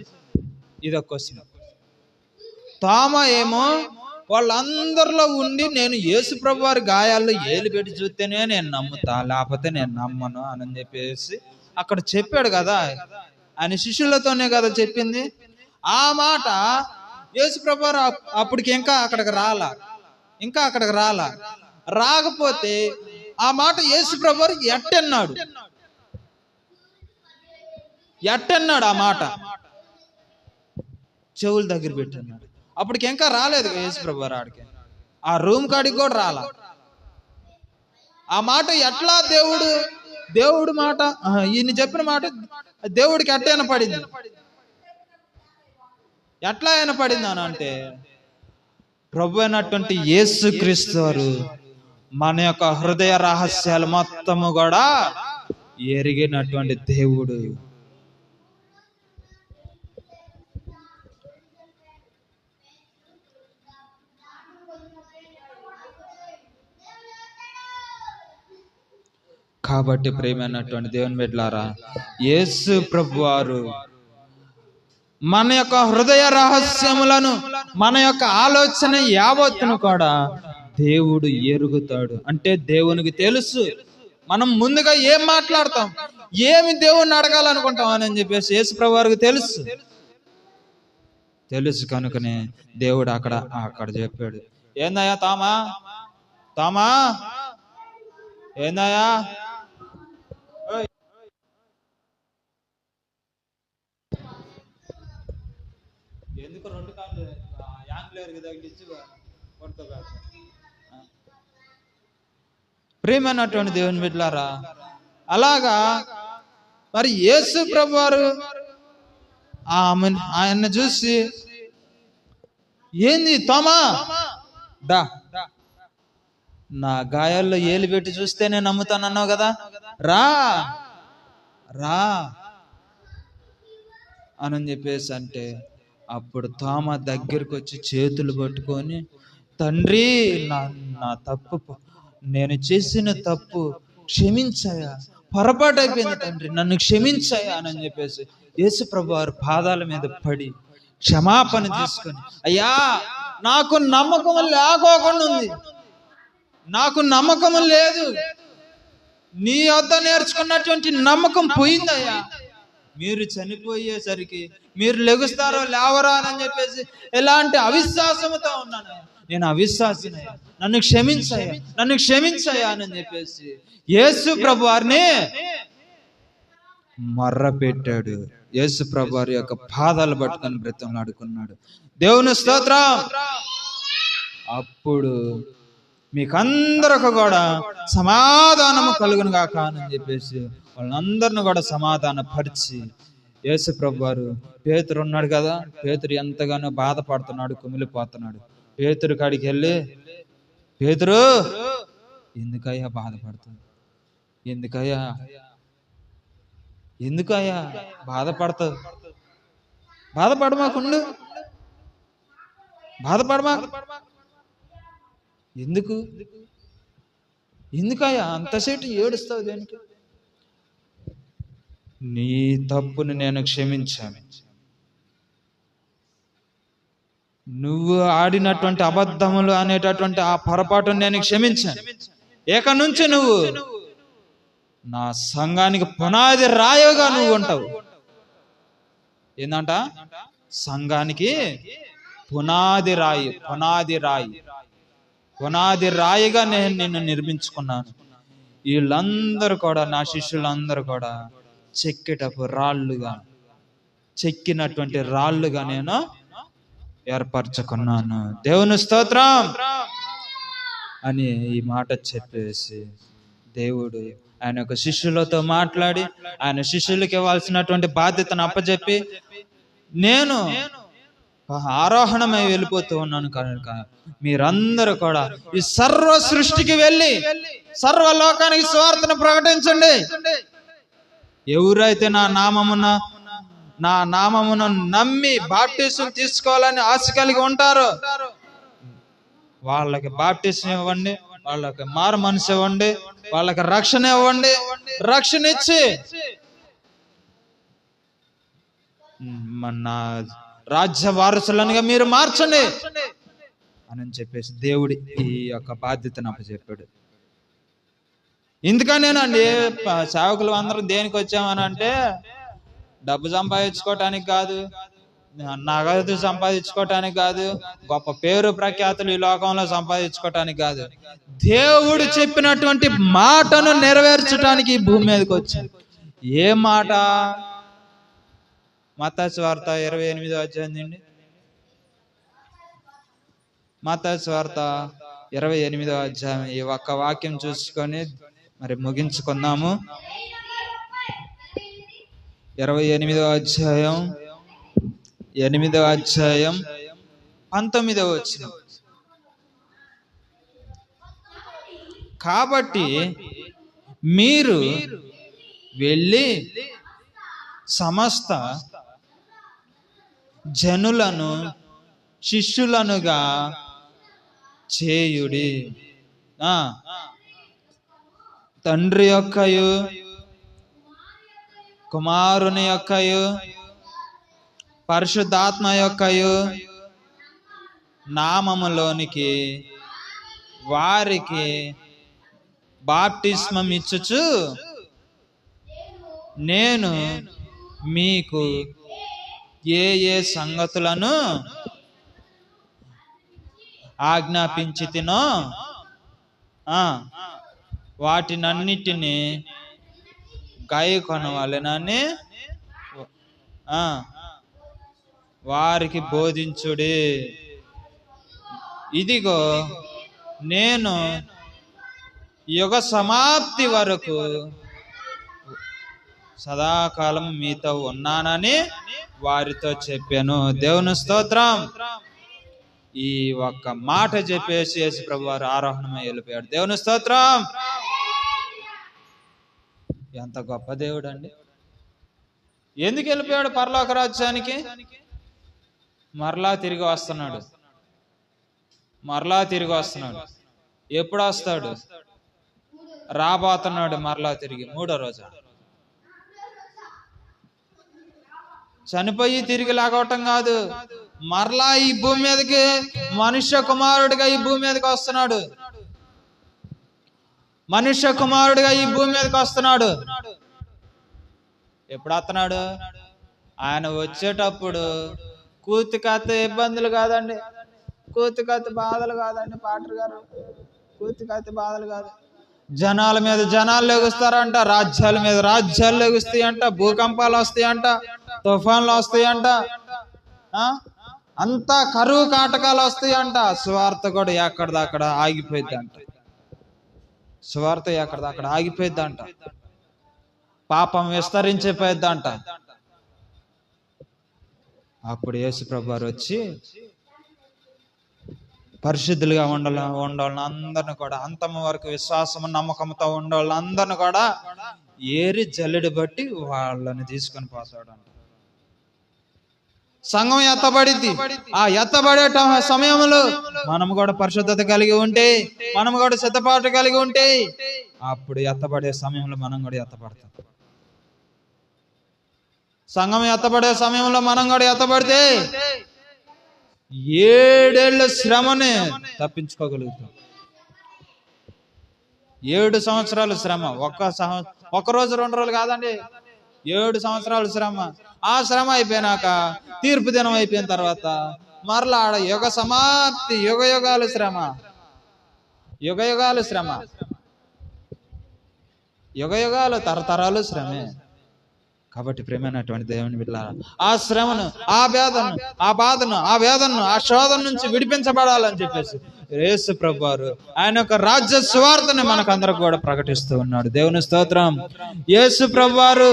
Speaker 1: ఇదొక క్వశ్చన్. తోమా ఏమో వాళ్ళందరిలో ఉండి నేను యేసు ప్రభు వారి గాయాల్లో ఏలు పెట్టి చూస్తేనే నేను నమ్ముతా, లేకపోతే నేను నమ్మను అని చెప్పేసి అక్కడ చెప్పాడు కదా. ఆయన శిష్యులతోనే కదా చెప్పింది. ఆ మాట యేసు ప్రభు వారు అప్పటికి ఇంకా అక్కడికి రాలా. రాకపోతే ఆ మాట యేసు ప్రభు వారు ఎట్టన్నాడు? ఆ మాట చెవుల దగ్గర పెట్టన్నాడు. అప్పటికి ఇంకా రాలేదు యేసు ప్రభు వారు ఆడికి, ఆ రూమ్ కాడికి కూడా రాలా. ఆ మాట ఎట్లా దేవుడు మాట, ఈయన చెప్పిన మాట దేవుడికి ఎట్ట వినపడింది? ఎట్లా వినపడింది అని అంటే, ప్రభు అయినటువంటి యేసు క్రీస్తు వారు మన యొక్క హృదయ రహస్యాలు మొత్తము కూడా ఎరిగినటువంటి దేవుడు. కాబట్టి ప్రియమైనటువంటి దేవుని బిడ్డలారా, యేసు ప్రభు వారు మన యొక్క హృదయ రహస్యములను, మన యొక్క ఆలోచన యావత్తును కూడా దేవుడు ఎరుగుతాడు. అంటే దేవునికి తెలుసు మనం ముందుగా ఏం మాట్లాడతాం, ఏమి దేవుణ్ణి అడగాలనుకుంటాం అని చెప్పేసి యేసు ప్రభు వారికి తెలుసు కనుకనే దేవుడు అక్కడ చెప్పాడు. ఏందయ్యా తామా ఏందయ్యా, ఎందుకు 2 కాళ్ళు యాంగ్లేర్కి తగిలించి కొడుకోగలరు? ప్రియమైనటువంటి దేవుని బిడ్డలారా, అలాగా మరి యేసు ప్రభు వారు ఆయన్ని చూసి, ఏంది తోమా, దా నా గాయాల్లో ఏలు పెట్టి చూస్తేనే నమ్ముతానన్నావు కదా, రా అని చెప్పేసి అంటే, అప్పుడు తోమా దగ్గరికి వచ్చి చేతులు పట్టుకొని, తండ్రి నా తప్పు, నేను చేసిన తప్పు క్షమించాయా, పొరపాటు అయిపోయింది తండ్రి, నన్ను క్షమించాయా అని చెప్పేసి యేసు ప్రభు వారి పాదాల మీద పడి క్షమాపణ తీసుకొని, అయ్యా నాకు నమ్మకం లేకోకుండా ఉంది, నాకు నమ్మకం లేదు, నీ వద్ద నేర్చుకున్నటువంటి నమ్మకం పోయిందయ్యా, మీరు చనిపోయేసరికి మీరు లెగుస్తారో లేవరా అని చెప్పేసి ఎలాంటి అవిశ్వాసంతో ఉన్నాను, నేను అవిశ్వాసినయ్యా, నన్ను క్షమించయ్యా అని చెప్పేసి యేసు ప్రభు వారిని మర్ర పెట్టాడు. యేసు ప్రభు వారి యొక్క పాదాలు పట్టుకొని బ్రతిమలాడుకున్నాడు. దేవుని స్తోత్రం. అప్పుడు మీకందరికి కూడా సమాధానము కలుగును గాక అని చెప్పేసి వాళ్ళందరిని కూడా సమాధాన పరిచి యేసు ప్రభు వారు, పేతురు ఉన్నాడు కదా, పేతురు ఎంతగానో బాధపడుతున్నాడు, కుమిలిపోతున్నాడు. పేతురు కాడికి వెళ్ళి, పేతురు ఎందుకయ్యా బాధపడుతుంది? ఎందుకయ్యా బాధపడతావు? బాధపడమాకుండు, బాధపడమాకు. ఎందుకయ్యా అంతసేపు ఏడుస్తావు దేనికి? నీ తప్పుని నేను క్షమించాను. నువ్వు ఆడినటువంటి అబద్ధములు అనేటటువంటి ఆ పొరపాటును నేను క్షమించాను. ఏక నుంచి నువ్వు నా సంఘానికి పునాది రాయిగా నువ్వు ఉంటావు. ఏందంట? సంఘానికి పునాది రాయిగా నేను నిన్ను నిర్మించుకున్నాను. వీళ్ళందరూ కూడా, నా శిష్యులందరూ కూడా చెక్కినటువంటి రాళ్ళుగా నేను ఏర్పరచుకున్నాను. దేవుని స్తోత్రం అని ఈ మాట చెప్పేసి దేవుడు ఆయన యొక్క శిష్యులతో మాట్లాడి ఆయన శిష్యులకి ఇవ్వాల్సినటువంటి బాధ్యతను అప్పచెప్పి, నేను ఆరోహణమై వెళ్ళిపోతూ ఉన్నాను కనుక మీరందరూ కూడా ఈ సర్వ సృష్టికి వెళ్ళి సర్వలోకానికి సువార్తను ప్రకటించండి. ఎవరైతే నా నామమున నమ్మి బాప్టిజం తీసుకోవాలని ఆశ కలిగి ఉంటారో వాళ్ళకి బాప్టిజం ఇవ్వండి, వాళ్ళకి మారు మనసు ఇవ్వండి, వాళ్ళకి రక్షణ ఇవ్వండి. రక్షణ ఇచ్చి నా రాజ్య వారసులనుగా మీరు మార్చండి అని చెప్పేసి దేవుడి ఈ యొక్క బాధ్యతను అప్పచెప్పాడు. ఎందుకనేనండి సేవకులు అందరూ దేనికి వచ్చామని అంటే, డబ్బు సంపాదించుకోవటానికి కాదు, నగదు సంపాదించుకోవటానికి కాదు, గొప్ప పేరు ప్రఖ్యాతులు ఈ లోకంలో సంపాదించుకోవటానికి కాదు, దేవుడు చెప్పినటువంటి మాటను నెరవేర్చడానికి ఈ భూమి మీదకి వచ్చాను. ఏ మాట? మత్తయి సువార్త 28వ అధ్యాయం అండి. మత్తయి సువార్త 28వ అధ్యాయం ఈ ఒక్క వాక్యం చూసుకొని మరి ముగించుకుందాము. 28వ అధ్యాయం 19వ వచనం. కాబట్టి మీరు వెళ్ళి సమస్త జనులను శిష్యులనుగా చేయుడి. తండ్రి యొక్కయు కుమారుని యొక్కయు పరిశుద్ధాత్మ యొక్కయు నామములోనికి వారికి బాప్టిస్మం ఇచ్చుచు నేను మీకు ఏ సంగతులను ఆజ్ఞాపించితినో వాటినన్నిటినీ గైకొనవలెనని వారికి బోధించుడి. ఇదిగో నేను యుగ సమాప్తి వరకు సదాకాలం మీతో ఉన్నానని వారితో చెప్పాను. దేవుని స్తోత్రం. ఈ ఒక్క మాట చెప్పేసి యేసు ప్రభు వారు ఆరోహణమై వెళ్ళిపోయాడు. దేవుని స్తోత్రం. ఎంత గొప్ప దేవుడు అండి. ఎందుకు వెళ్ళిపోయాడు పరలోక రాజ్యానికి? మరలా తిరిగి వస్తున్నాడు. ఎప్పుడు వస్తాడు? రాబోతున్నాడు మరలా తిరిగి 3వ రోజు. చనిపోయి తిరిగి లాగవటం కాదు, మరలా ఈ భూమి మీదకి మనుష్య కుమారుడిగా ఈ భూమి మీదకి వస్తున్నాడు. ఎప్పుడు వస్తున్నాడు? ఆయన వచ్చేటప్పుడు కూతికత్త ఇబ్బందులు కాదండి, కూతికత్త బాధలు కాదండి, పాటర్ గారు, కూతికత్త బాధలు కాదు. జనాల మీద జనాలు లెగుస్తారంట, రాజ్యాల మీద రాజ్యాలు లెగుస్తాయంట, భూకంపాలు వస్తాయంట, తుఫాన్లు వస్తాయంట, అంతా కరువు కాటకాలు వస్తాయంట. సువార్త కూడా ఎక్కడిదక్కడ ఆగిపోయిద్దంట. సువార్త ఎక్కడిదక్కడ ఆగిపోయిద్దంట. పాపం విస్తరించిపోయిద్దంట. అప్పుడు యేసు ప్రభువారు వచ్చి పరిశుద్ధులుగా ఉండాలని అందరిని కూడా, అంతము వరకు విశ్వాసము నమ్మకంతో ఉండాలని అందరిని కూడా ఏరి జల్లెడి బట్టి వాళ్ళని తీసుకొని పోతాడు. సంఘం ఎత్తబడిద్ది. ఆ ఎత్తబడే సమయంలో మనము కూడా పరిశుద్ధత కలిగి ఉంటే, మనము కూడా సిద్ధపాటు కలిగి ఉంటే, అప్పుడు ఎత్తబడే సమయంలో మనం కూడా ఎత్తబడతాం. సంఘం ఎత్తబడే సమయంలో మనం కూడా ఎత్తబడితే 7 శ్రమని తప్పించుకోగలుగుతాం. 7 సంవత్సరాలు శ్రమ, ఒక్క రోజు 2 రోజులు కాదండి, 7 సంవత్సరాలు శ్రమ. ఆ శ్రమ అయిపోయినాక తీర్పు దినం అయిపోయిన తర్వాత మరలా ఆడ యుగ సమాప్తి, యుగాలు శ్రమ, యుగాలు శ్రమ, యుగాలు తరతరాలు శ్రమే. కాబట్టి ప్రేమైనటువంటి దేవుని బిడ్డలారా, ఆ శ్రమను, ఆ బాధను, ఆ వేదనను, ఆ శోధన నుంచి విడిపించబడాలని చెప్పేసి యేసు ప్రభువారు ఆయన యొక్క రాజ్య సువార్తని మనకందరికి కూడా ప్రకటిస్తూ ఉన్నాడు. దేవుని స్తోత్రం. యేసు ప్రభువారు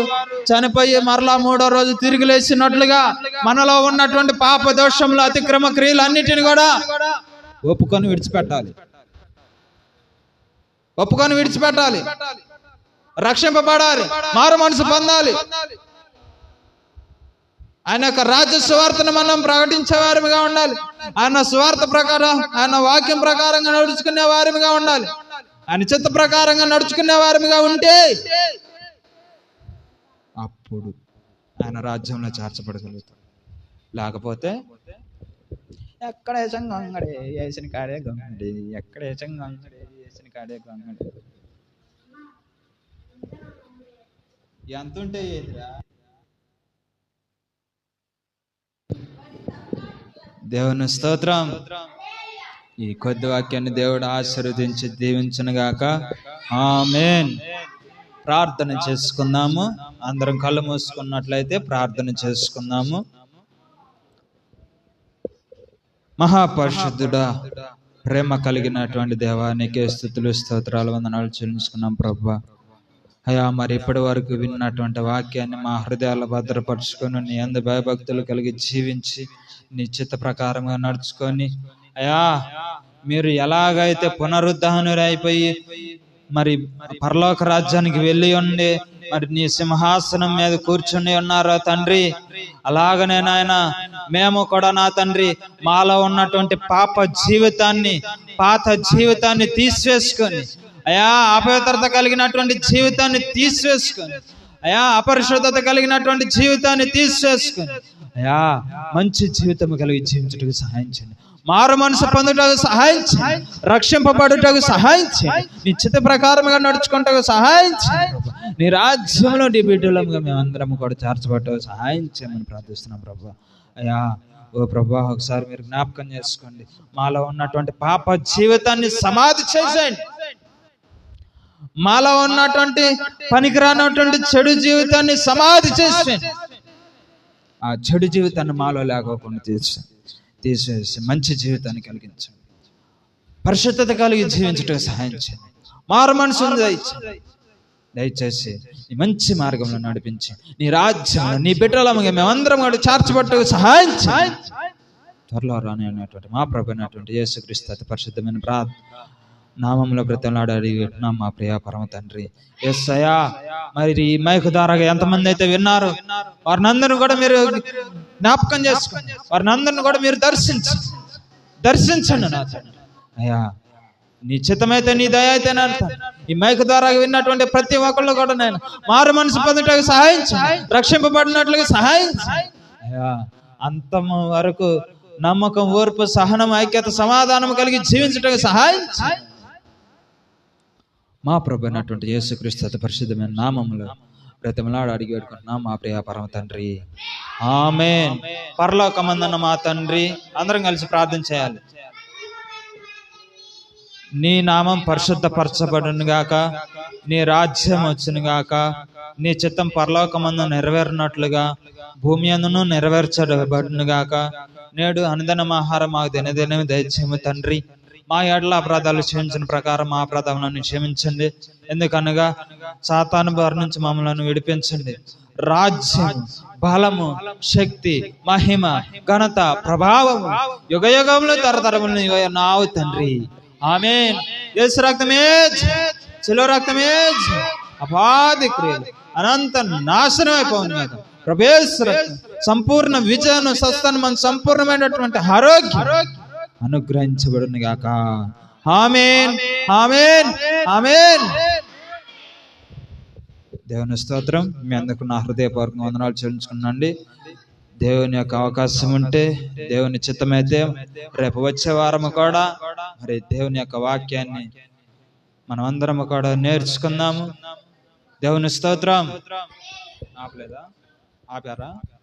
Speaker 1: చనిపోయి మరలా 3వ రోజు తిరిగి లేచినట్లుగా మనలో ఉన్నటువంటి పాప దోషములు, అతిక్రమ క్రియలు అన్నిటిని కూడా ఒప్పుకొని విడిచిపెట్టాలి. రక్షింపబడాలి, మారు మనసు పొందాలి. ఆయన యొక్క రాజ్య సువార్తను మనం ప్రకటించే వారిగా ఉండాలి. ఆయన సువార్త ప్రకారం, ఆయన వాక్యం ప్రకారంగా నడుచుకునే వారిగా ఉండాలి. ఆయన చిత్త ప్రకారంగా నడుచుకునే వారిగా ఉంటే అప్పుడు ఆయన రాజ్యంలో చేర్చబడగలుగుతాం. లేకపోతే ఎక్కడే సంగంగడే వేసిన కాడే గంగడి, ఎక్కడే సంగంగడే వేసిన కాడే గంగడి. ఎంత ఉంటే ఏదిరా? దేవుని స్తోత్రం. ఈ కొద్ది వాక్యాన్ని దేవుడు ఆశీర్వదించి దీవించునుగాక. ఆమేన్. ప్రార్థన చేసుకుందాము. అందరం కళ్ళు మూసుకున్నట్లయితే ప్రార్థన చేసుకుందాము. మహాపరిశుద్ధుడా, ప్రేమ కలిగినటువంటి దేవానికే స్తుతులు, స్తోత్రాలు, వందనాలు చెల్లించుకున్నాం ప్రభువా. అయ్యా, మరి ఇప్పటి వరకు విన్నటువంటి వాక్యాన్ని మా హృదయాల్లో భద్రపరుచుకొని నీ యందు భయభక్తులు కలిగి జీవించి నీ చిత్త ప్రకారంగా నడుచుకొని, అయ్యా మీరు ఎలాగైతే పునరుద్ధానులైపోయి మరి పరలోక రాజ్యానికి వెళ్ళి ఉండి మరి నీ సింహాసనం మీద కూర్చుని ఉన్నారో తండ్రి, అలాగనే నాయన మేము కూడా నా తండ్రి మాలో ఉన్నటువంటి పాత జీవితాన్ని తీసివేసుకొని, అయా అపవిత్రత కలిగినటువంటి జీవితాన్ని తీసివేసుకొని, అయా అపరిశుద్ధత కలిగినటువంటి జీవితాన్ని తీసివేసుకొని, అయా మంచి జీవితం కలిగి జీవించుటకు సహాయం చేయండి. మారు మనసు పొందుటకు సహాయం చేయండి. రక్షింపబడుటకు సహాయం చేయండి. నీ చిత్త ప్రకారంగా నడుచుకుంటకు సహాయం చేయండి. నీ రాజ్యంలో నీ బిడ్డలుగా మేమందరం కూడా చేర్చబడటకు సహాయం చేయమని ప్రార్థిస్తున్నాం ప్రభు. అయ్యా ఓ ప్రభా, ఒకసారి మీరు జ్ఞాపకం చేసుకోండి. మాలో ఉన్నటువంటి పాప జీవితాన్ని సమాధి చేసేయండి. మాలో ఉన్నటువంటి పనికిరానటువంటి చెడు జీవితాన్ని సమాధి చేసేయండి. ఆ చెడు జీవితాన్ని మాలో లేకోకుండా తీసేసి మంచి జీవితాన్ని కలిగించండి. పరిశుద్ధత కలిగి జీవించడానికి సహాయం చేయండి. మారు మనసును దయచేసి నీ మంచి మార్గంలో నడిపించి నీ రాజ్యంలో నీ బిడ్డలముగా మేమందరం కూడా చేర్చబట్టకు సహాయం చేయండి. త్వరలో రాని అనేటువంటి మా ప్రభు అయినటువంటి యేసుక్రీస్తు అతి పరిశుద్ధమైన నామంలో బ్రతిమలాడి అడిగినాం మా ప్రియ పరమ తండ్రి. యేసయ్యా, మరి ఈ మైకు ద్వారాగా ఎంతమంది అయితే విన్నారు వారిని అందరిని కూడా మీరు జ్ఞాపకం చేసుకోండి. వారిని అందరిని కూడా మీరు దర్శించండి నా తండ్రి. అయ్యా, నీ చిత్తమైతే నీ దయ అయితే ఈ మైకు ద్వారా విన్నటువంటి ప్రతి ఒక్కళ్ళు కూడా నేను మారు మనసు పొందుటకు సహాయం చేయండి. రక్షింపబడినట్లుగా సహాయం చేయండి. అయ్యా, అంతము వరకు నమ్మకం, ఓర్పు, సహనం, ఐక్యత, సమాధానం కలిగి జీవించడానికి సహాయం చేయండి. మా ప్రభు అయినటువంటి యేసుక్రీస్తు అతి పరిశుద్ధమైన నామములో బ్రతిమలాడి అడిగి పెట్టుకుంటున్నాం మా ప్రియ పరమ తండ్రి. ఆమేన్. పరలోకమందున్న మా తండ్రి. అందరం కలిసి ప్రార్థన చేయాలి. నీ నామం పరిశుద్ధపరచబడును గాక, నీ రాజ్యం వచ్చును గాక, నీ చిత్తం పరలోకమందు నెరవేరినట్లుగా భూమి అందును నెరవేర్చబడును గాక. నేడు అనుదిన ఆహారం మాకు దినదినం దయచేయము తండ్రి. మా ఏడల అపరాధాలు క్షమించిన ప్రకారం మా అపరాధములను క్షమించండి. ఎందుకనగా సాతాను బారి నుంచి మమ్మల్ని విడిపించండి. రాజ్యం, బలము, శక్తి, మహిమ, ఘనత, ప్రభావము యుగయుగములు తరతరములు నావు తండ్రి. ఆమేన్. యేసు రక్తమే, శిలువ రక్తమే, అపాది క్రియలు అనంత నాశనం అయిపోయింది కదా. ప్రభేశ్వర సంపూర్ణ విజయం, స్వస్థను, మన సంపూర్ణమైనటువంటి ఆరోగ్యం అనుగ్రహించబడును గాక. ఆమేన్, ఆమేన్, ఆమేన్. దేవుని స్తోత్రం. మీ అందరికి నా హృదయపూర్వక వందనాలు చెల్లించుకున్నాండి. దేవుని యొక్క అవకాశం ఉంటే, దేవుని చిత్తమైతే రేపు వచ్చే వారము కూడా మరి దేవుని యొక్క వాక్యాన్ని మనమందరము కూడా నేర్చుకుందాము. దేవుని స్తోత్రం. ఆపలేదా? ఆపారా?